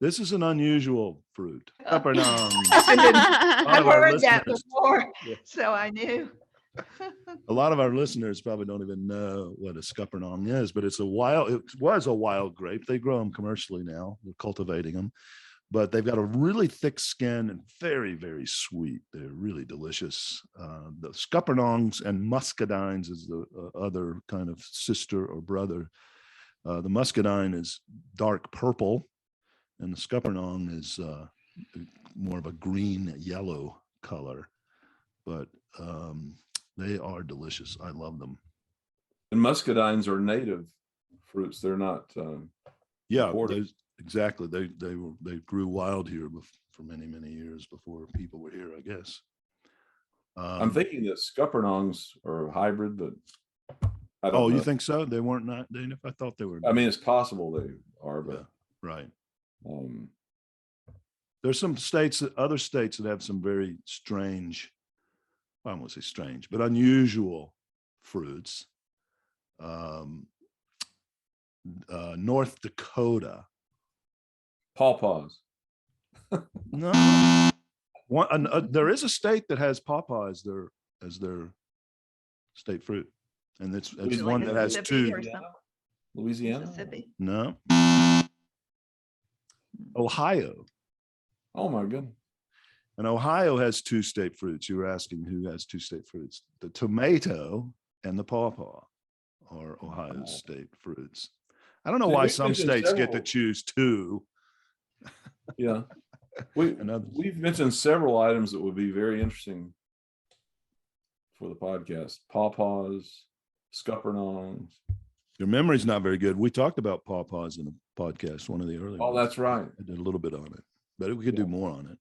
Speaker 1: This is an unusual fruit. Up or down?
Speaker 3: I've
Speaker 1: One of our
Speaker 3: heard that
Speaker 1: listeners-
Speaker 3: before,
Speaker 1: Yeah.
Speaker 3: so I knew.
Speaker 1: A lot of our listeners probably don't even know what a scuppernong is, but it was a wild grape. They grow them commercially now. They're cultivating them, but they've got a really thick skin and very, very sweet. They're really delicious. The scuppernongs and muscadines is the other kind of sister or brother. The muscadine is dark purple, and the scuppernong is more of a green yellow color, but they are delicious. I love them.
Speaker 2: And muscadines are native fruits. They're not.
Speaker 1: Exactly. They grew wild here for many, many years before people were here, I guess.
Speaker 2: I'm thinking that scuppernongs are hybrid, but I don't know.
Speaker 1: You think so? They weren't not native? I thought they were.
Speaker 2: I mean, it's possible they are, but
Speaker 1: right.
Speaker 2: Um,
Speaker 1: There's some other states that have some very strange, I won't say strange, but unusual fruits. North Dakota.
Speaker 2: pawpaws.
Speaker 1: No. There is a state that has pawpaw as their state fruit. And it's one that has two.
Speaker 2: Louisiana?
Speaker 3: Mississippi.
Speaker 1: No. Ohio.
Speaker 2: Oh my goodness.
Speaker 1: And Ohio has two state fruits. You were asking who has two state fruits. The tomato and the pawpaw are Ohio's state fruits. I don't know why some states get to choose two.
Speaker 2: Yeah. We've mentioned several items that would be very interesting for the podcast. Pawpaws, scuppernongs.
Speaker 1: Your memory's not very good. We talked about pawpaws in the podcast, one of the earlier ones.
Speaker 2: That's right.
Speaker 1: I did a little bit on it, but we could do more on it.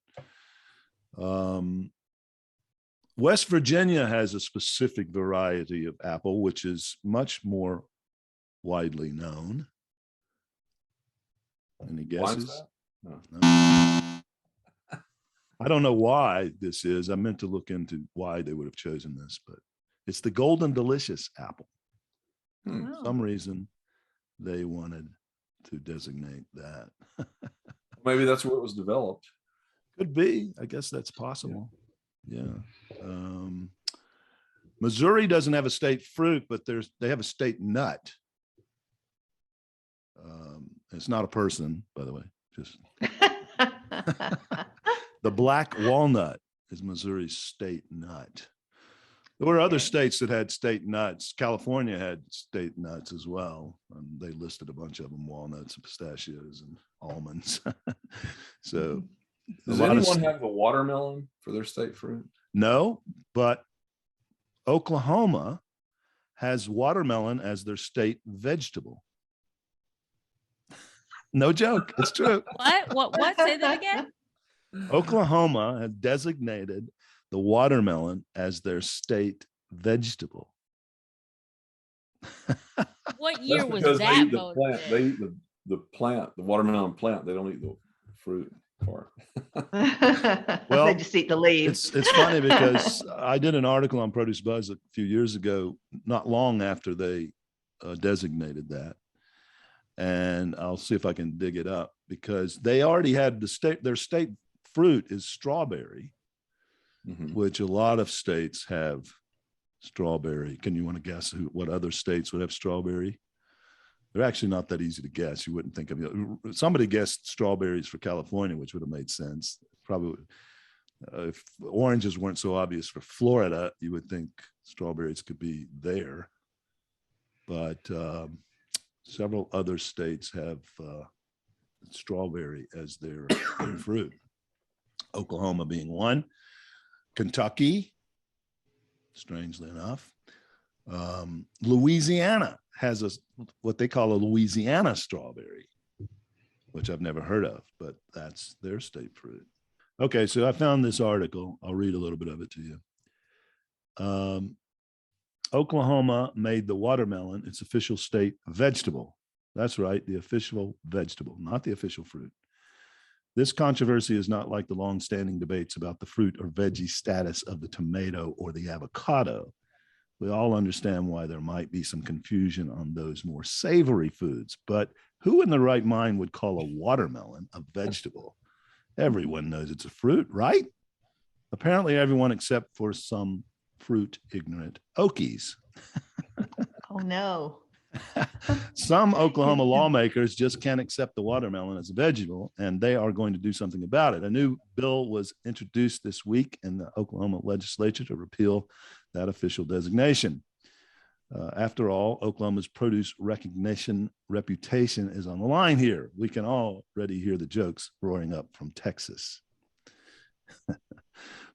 Speaker 1: West Virginia has a specific variety of apple, which is much more widely known. Any guesses?
Speaker 2: No.
Speaker 1: I don't know why this is. I meant to look into why they would have chosen this, but it's the Golden Delicious apple. For some reason, they wanted to designate that.
Speaker 2: Maybe that's where it was developed.
Speaker 1: Could be. I guess that's possible. Yeah. Missouri doesn't have a state fruit, but they have a state nut. It's not a person, by the way. Just the black walnut is Missouri's state nut. There were other states that had state nuts. California had state nuts as well. They listed a bunch of them: walnuts, and pistachios, and almonds. So,
Speaker 2: does anyone have a watermelon for their state fruit?
Speaker 1: No, but Oklahoma has watermelon as their state vegetable. No joke. It's true.
Speaker 4: What? Say that again.
Speaker 1: Oklahoma had designated the watermelon as their state vegetable.
Speaker 4: What year was
Speaker 2: because
Speaker 4: that?
Speaker 2: They eat the plant, the watermelon plant. They don't eat the fruit part.
Speaker 3: Well, they just eat the leaves.
Speaker 1: It's funny because I did an article on Produce Buzz a few years ago, not long after they designated that. And I'll see if I can dig it up, because they already had their state fruit is strawberry, which a lot of states have strawberry. Can you want to guess what other states would have strawberry? They're actually not that easy to guess. You wouldn't think of it. Somebody guessed strawberries for California, which would have made sense. Probably if oranges weren't so obvious for Florida, you would think strawberries could be there. But several other states have strawberry as their fruit. Oklahoma being one. Kentucky, strangely enough. Louisiana has what they call a Louisiana strawberry, which I've never heard of, but that's their state fruit. Okay, so I found this article. I'll read a little bit of it to you. Oklahoma made the watermelon its official state vegetable. That's right, the official vegetable, not the official fruit. This controversy is not like the long-standing debates about the fruit or veggie status of the tomato or the avocado. We all understand why there might be some confusion on those more savory foods, but who in the right mind would call a watermelon a vegetable? Everyone knows it's a fruit, right? Apparently everyone except for some fruit ignorant Okies.
Speaker 3: Oh, no.
Speaker 1: Some Oklahoma lawmakers just can't accept the watermelon as a vegetable, and they are going to do something about it. A new bill was introduced this week in the Oklahoma legislature to repeal that official designation. After all, Oklahoma's produce reputation is on the line here. We can already hear the jokes roaring up from Texas.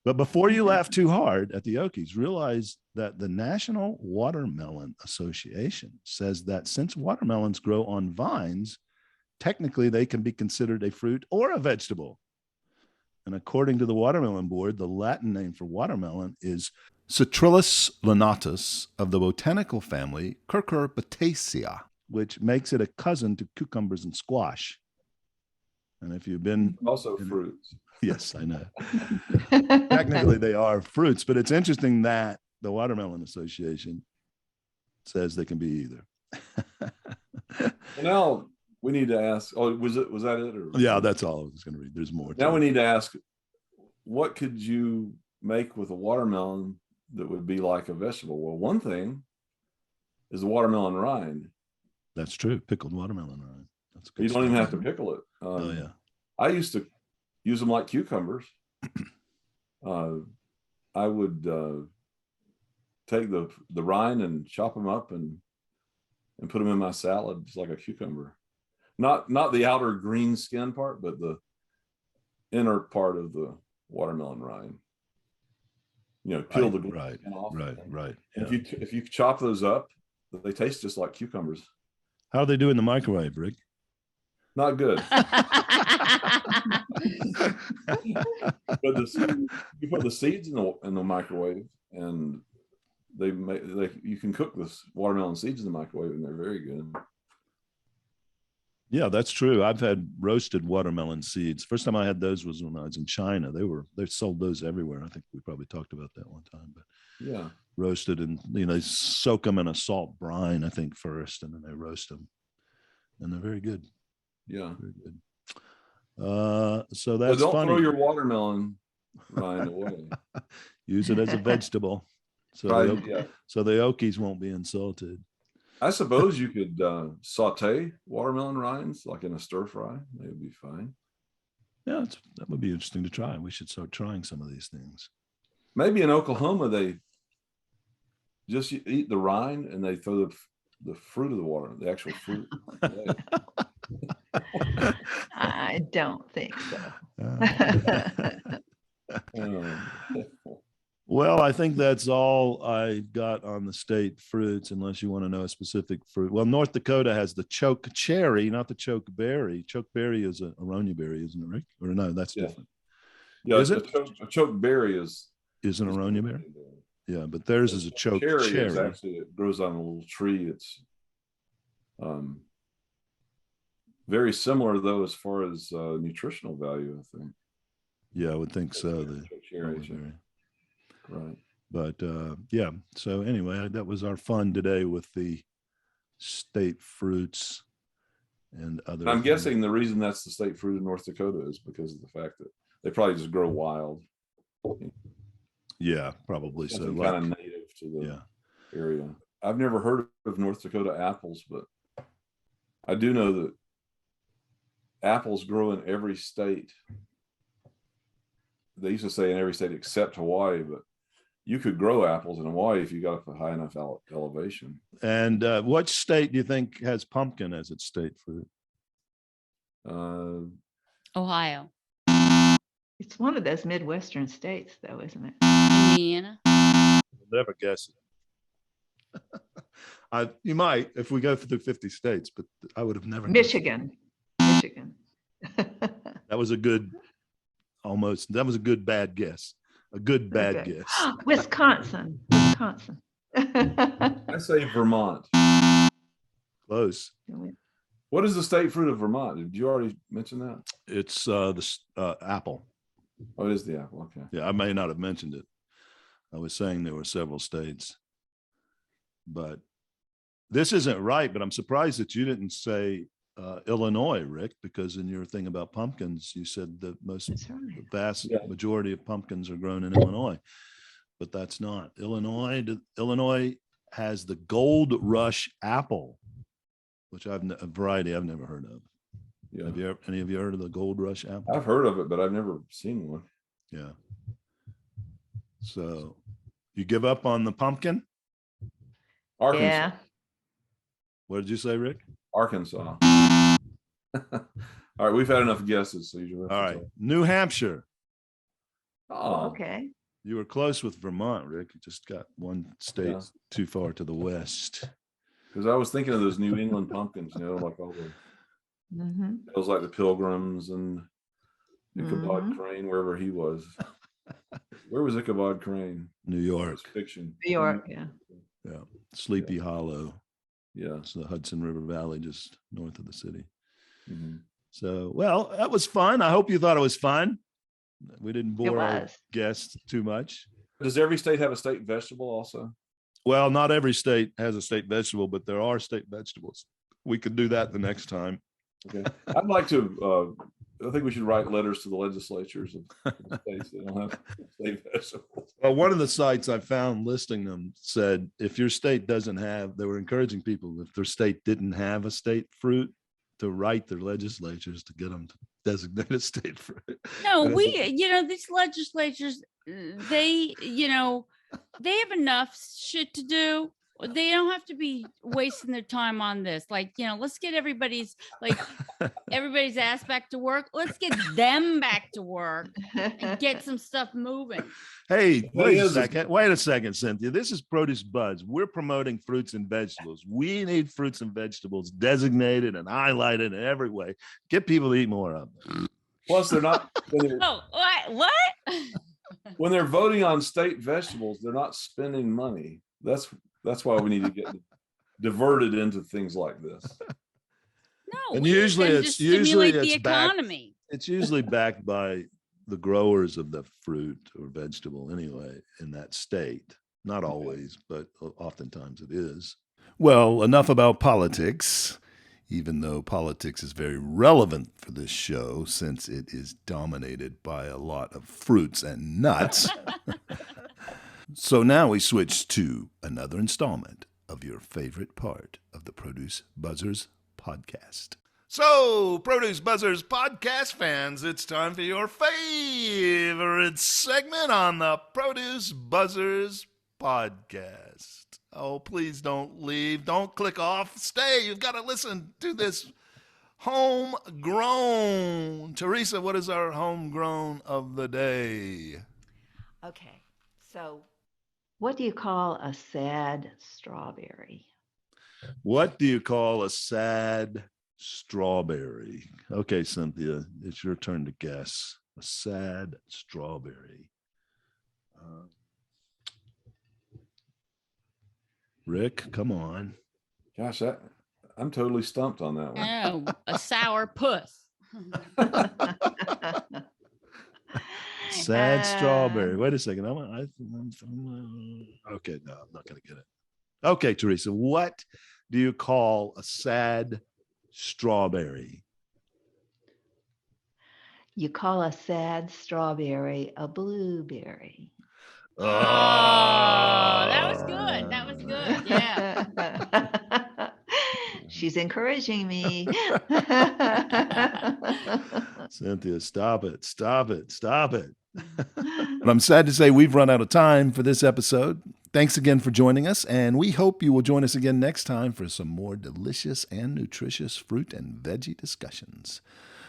Speaker 1: But before you laugh too hard at the Okies, realize that the National Watermelon Association says that since watermelons grow on vines, technically they can be considered a fruit or a vegetable. And according to the Watermelon Board, the Latin name for watermelon is Citrullus lanatus of the botanical family Cucurbitaceae, which makes it a cousin to cucumbers and squash. And if you've been
Speaker 2: Also fruits.
Speaker 1: Yes, I know. Technically, they are fruits, but it's interesting that the Watermelon Association says they can be either.
Speaker 2: Well, now we need to ask. Oh, was that it? Or
Speaker 1: yeah, that's all I was going to read. There's more.
Speaker 2: Now we need to ask, what could you make with a watermelon that would be like a vegetable? Well, one thing is the watermelon rind.
Speaker 1: That's true. Pickled watermelon rind. That's good.
Speaker 2: You don't even have to pickle it.
Speaker 1: Oh yeah.
Speaker 2: I used to use them like cucumbers. I would take the rind and chop them up and put them in my salad just like a cucumber. Not the outer green skin part, but the inner part of the watermelon rind. You know, peel the green skin off.
Speaker 1: Right.
Speaker 2: Yeah. If you chop those up, they taste just like cucumbers.
Speaker 1: How do they do in the microwave, Rick?
Speaker 2: Not good. But you put the seeds in the microwave, and you can cook this watermelon seeds in the microwave, and they're very good.
Speaker 1: Yeah, that's true. I've had roasted watermelon seeds. First time I had those was when I was in China. They sold those everywhere. I think we probably talked about that one time. But
Speaker 2: yeah,
Speaker 1: roasted, and they soak them in a salt brine, I think, first, and then they roast them, and they're very good.
Speaker 2: Yeah,
Speaker 1: very good. So that's
Speaker 2: don't
Speaker 1: funny.
Speaker 2: throw your watermelon rind away.
Speaker 1: Use it as a vegetable, so the Okies won't be insulted.
Speaker 2: I suppose you could saute watermelon rinds like in a stir fry. They would be fine.
Speaker 1: Yeah, that would be interesting to try. We should start trying some of these things.
Speaker 2: Maybe in Oklahoma they just eat the rind and they throw the fruit of the water, the actual fruit.
Speaker 3: I don't think so.
Speaker 1: Well, I think that's all I got on the state fruits, unless you want to know a specific fruit. Well, North Dakota has the choke cherry, not the choke berry. Choke berry is a aronia berry, isn't it, Rick? Or no, that's different.
Speaker 2: Yeah,
Speaker 1: is it?
Speaker 2: A choke berry is
Speaker 1: an aronia berry. Yeah, but theirs is a choke cherry.
Speaker 2: Is actually, it grows on a little tree. It's very similar, though, as far as nutritional value, I think. Yeah,
Speaker 1: I would think so. The
Speaker 2: cherry. Right.
Speaker 1: But yeah, so anyway, that was our fun today with the state fruits and other.
Speaker 2: I'm guessing the reason that's the state fruit of North Dakota is because of the fact that they probably just grow wild.
Speaker 1: Yeah, probably so.
Speaker 2: Kind of native to the area. I've never heard of North Dakota apples, but I do know that apples grow in every state. They used to say in every state except Hawaii, but you could grow apples in Hawaii if you got up a high enough elevation. And
Speaker 1: what state do you think has pumpkin as its state fruit?
Speaker 4: Ohio.
Speaker 3: It's one of those Midwestern states, though, isn't it?
Speaker 4: Indiana.
Speaker 1: I'll never guess it. You might if we go through 50 states, but I would have never.
Speaker 3: Michigan.
Speaker 1: That was a good bad guess. A good bad guess.
Speaker 3: Wisconsin.
Speaker 2: I say Vermont.
Speaker 1: Close.
Speaker 2: What is the state fruit of Vermont? Did you already mention that?
Speaker 1: It's the apple.
Speaker 2: Oh, it is the apple. Okay.
Speaker 1: Yeah, I may not have mentioned it. I was saying there were several states, but this isn't right. But I'm surprised that you didn't say Illinois, Rick, because in your thing about pumpkins, you said the vast majority of pumpkins are grown in Illinois. but that's not Illinois. Illinois has the Gold Rush apple, which a variety I've never heard of.
Speaker 2: Yeah.
Speaker 1: Have any of you heard of the Gold Rush apple?
Speaker 2: I've heard of it, but I've never seen one.
Speaker 1: Yeah. So you give up on the pumpkin?
Speaker 2: Arkansas.
Speaker 3: Yeah.
Speaker 1: What did you say, Rick?
Speaker 2: Arkansas. All right, we've had enough guesses. So you
Speaker 1: All right. New Hampshire.
Speaker 2: Oh,
Speaker 3: Okay.
Speaker 1: You were close with Vermont, Rick. You just got one state
Speaker 2: Yeah.
Speaker 1: too far to the west.
Speaker 2: because I was thinking of those New England pumpkins, like all the
Speaker 3: Mm-hmm.
Speaker 2: it was like the Pilgrims and Ichabod
Speaker 3: Mhm.
Speaker 2: Crane, wherever he was. Where was Ichabod Crane?
Speaker 1: New
Speaker 2: It
Speaker 1: York.
Speaker 2: was fiction.
Speaker 3: New York. Yeah.
Speaker 1: Yeah. Sleepy Hollow.
Speaker 2: Yeah.
Speaker 1: It's the Hudson River Valley, just north of the city.
Speaker 2: Mhm.
Speaker 1: So, well, that was fun. I hope you thought it was fun. We didn't
Speaker 3: It
Speaker 1: bore our
Speaker 3: was.
Speaker 1: guests too much.
Speaker 2: Does every state have a state vegetable also?
Speaker 1: Well, not every state has a state vegetable, but there are state vegetables. We could do that the next time.
Speaker 2: Okay. I'd like to, I think we should write letters to the legislatures of the states that don't have state vegetables.
Speaker 1: Well, one of the sites I found listing them said if your state doesn't have, they were encouraging people, if their state didn't have a state fruit, to write their legislatures to get them to designate a state fruit.
Speaker 4: No,
Speaker 1: And it's-
Speaker 4: these legislatures, they have enough shit to do. They don't have to be wasting their time on this. Like, let's get everybody's ass back to work. Let's get them back to work and get some stuff moving.
Speaker 1: Hey,
Speaker 2: What
Speaker 1: wait a
Speaker 2: is it?
Speaker 1: second. Wait a second, Cynthia. This is Produce Buzz. We're promoting fruits and vegetables. We need fruits and vegetables designated and highlighted in every way. Get people to eat more of them.
Speaker 2: Plus, they're not,
Speaker 4: Oh, what?
Speaker 2: when they're voting on state vegetables, they're not spending money. That's why we need to get diverted into things like this.
Speaker 4: No,
Speaker 1: And
Speaker 4: we need
Speaker 1: usually
Speaker 4: them to
Speaker 1: it's- usually
Speaker 4: stimulate the
Speaker 1: it's back-
Speaker 4: economy.
Speaker 1: It's usually backed by the growers of the fruit or vegetable anyway in that state. Not always, but oftentimes it is. Well, enough about politics, even though politics is very relevant for this show since it is dominated by a lot of fruits and nuts. So now we switch to another installment of your favorite part of the Produce Buzzers podcast. So, Produce Buzzers podcast fans, it's time for your favorite segment on the Produce Buzzers podcast. Oh, please don't leave. Don't click off. Stay. You've got to listen to this homegrown. Teresa, what is our homegrown of the day?
Speaker 3: Okay. So, what do you call a sad strawberry?
Speaker 1: What do you call a sad strawberry? Okay, Cynthia, it's your turn to guess. A sad strawberry. Rick, come on.
Speaker 2: Gosh, I'm totally stumped on that one.
Speaker 4: Oh, a sour puss.
Speaker 1: Sad
Speaker 3: Uh,
Speaker 1: strawberry. Wait a second. Okay, no, I'm not going to get it. Okay, Teresa, what do you call a sad strawberry?
Speaker 3: You call a sad strawberry a blueberry.
Speaker 4: Oh, that was good. That was good. Yeah.
Speaker 3: She's encouraging me.
Speaker 1: Cynthia, stop it. Stop it. Stop it. But I'm sad to say we've run out of time for this episode. Thanks again for joining us, and we hope you will join us again next time for some more delicious and nutritious fruit and veggie discussions.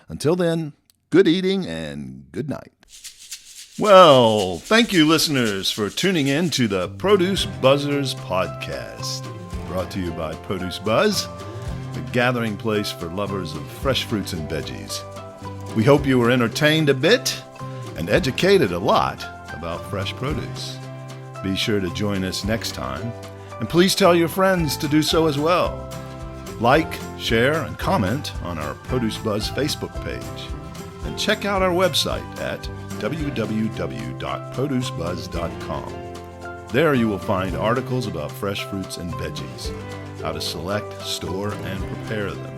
Speaker 1: Until then, good eating and good night. Well, thank you, listeners, for tuning in to the Produce Buzzers podcast, brought to you by Produce Buzz, the gathering place for lovers of fresh fruits and veggies. We hope you were entertained a bit and educated a lot about fresh produce. Be sure to join us next time, and please tell your friends to do so as well. Like, share, and comment on our Produce Buzz Facebook page, and check out our website at www.producebuzz.com. There you will find articles about fresh fruits and veggies, how to select, store, and prepare them,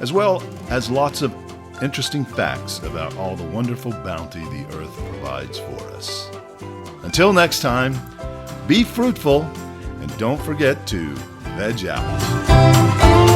Speaker 1: as well as lots of interesting facts about all the wonderful bounty the earth provides for us. Until Until next time, be fruitful and don't forget to veg out.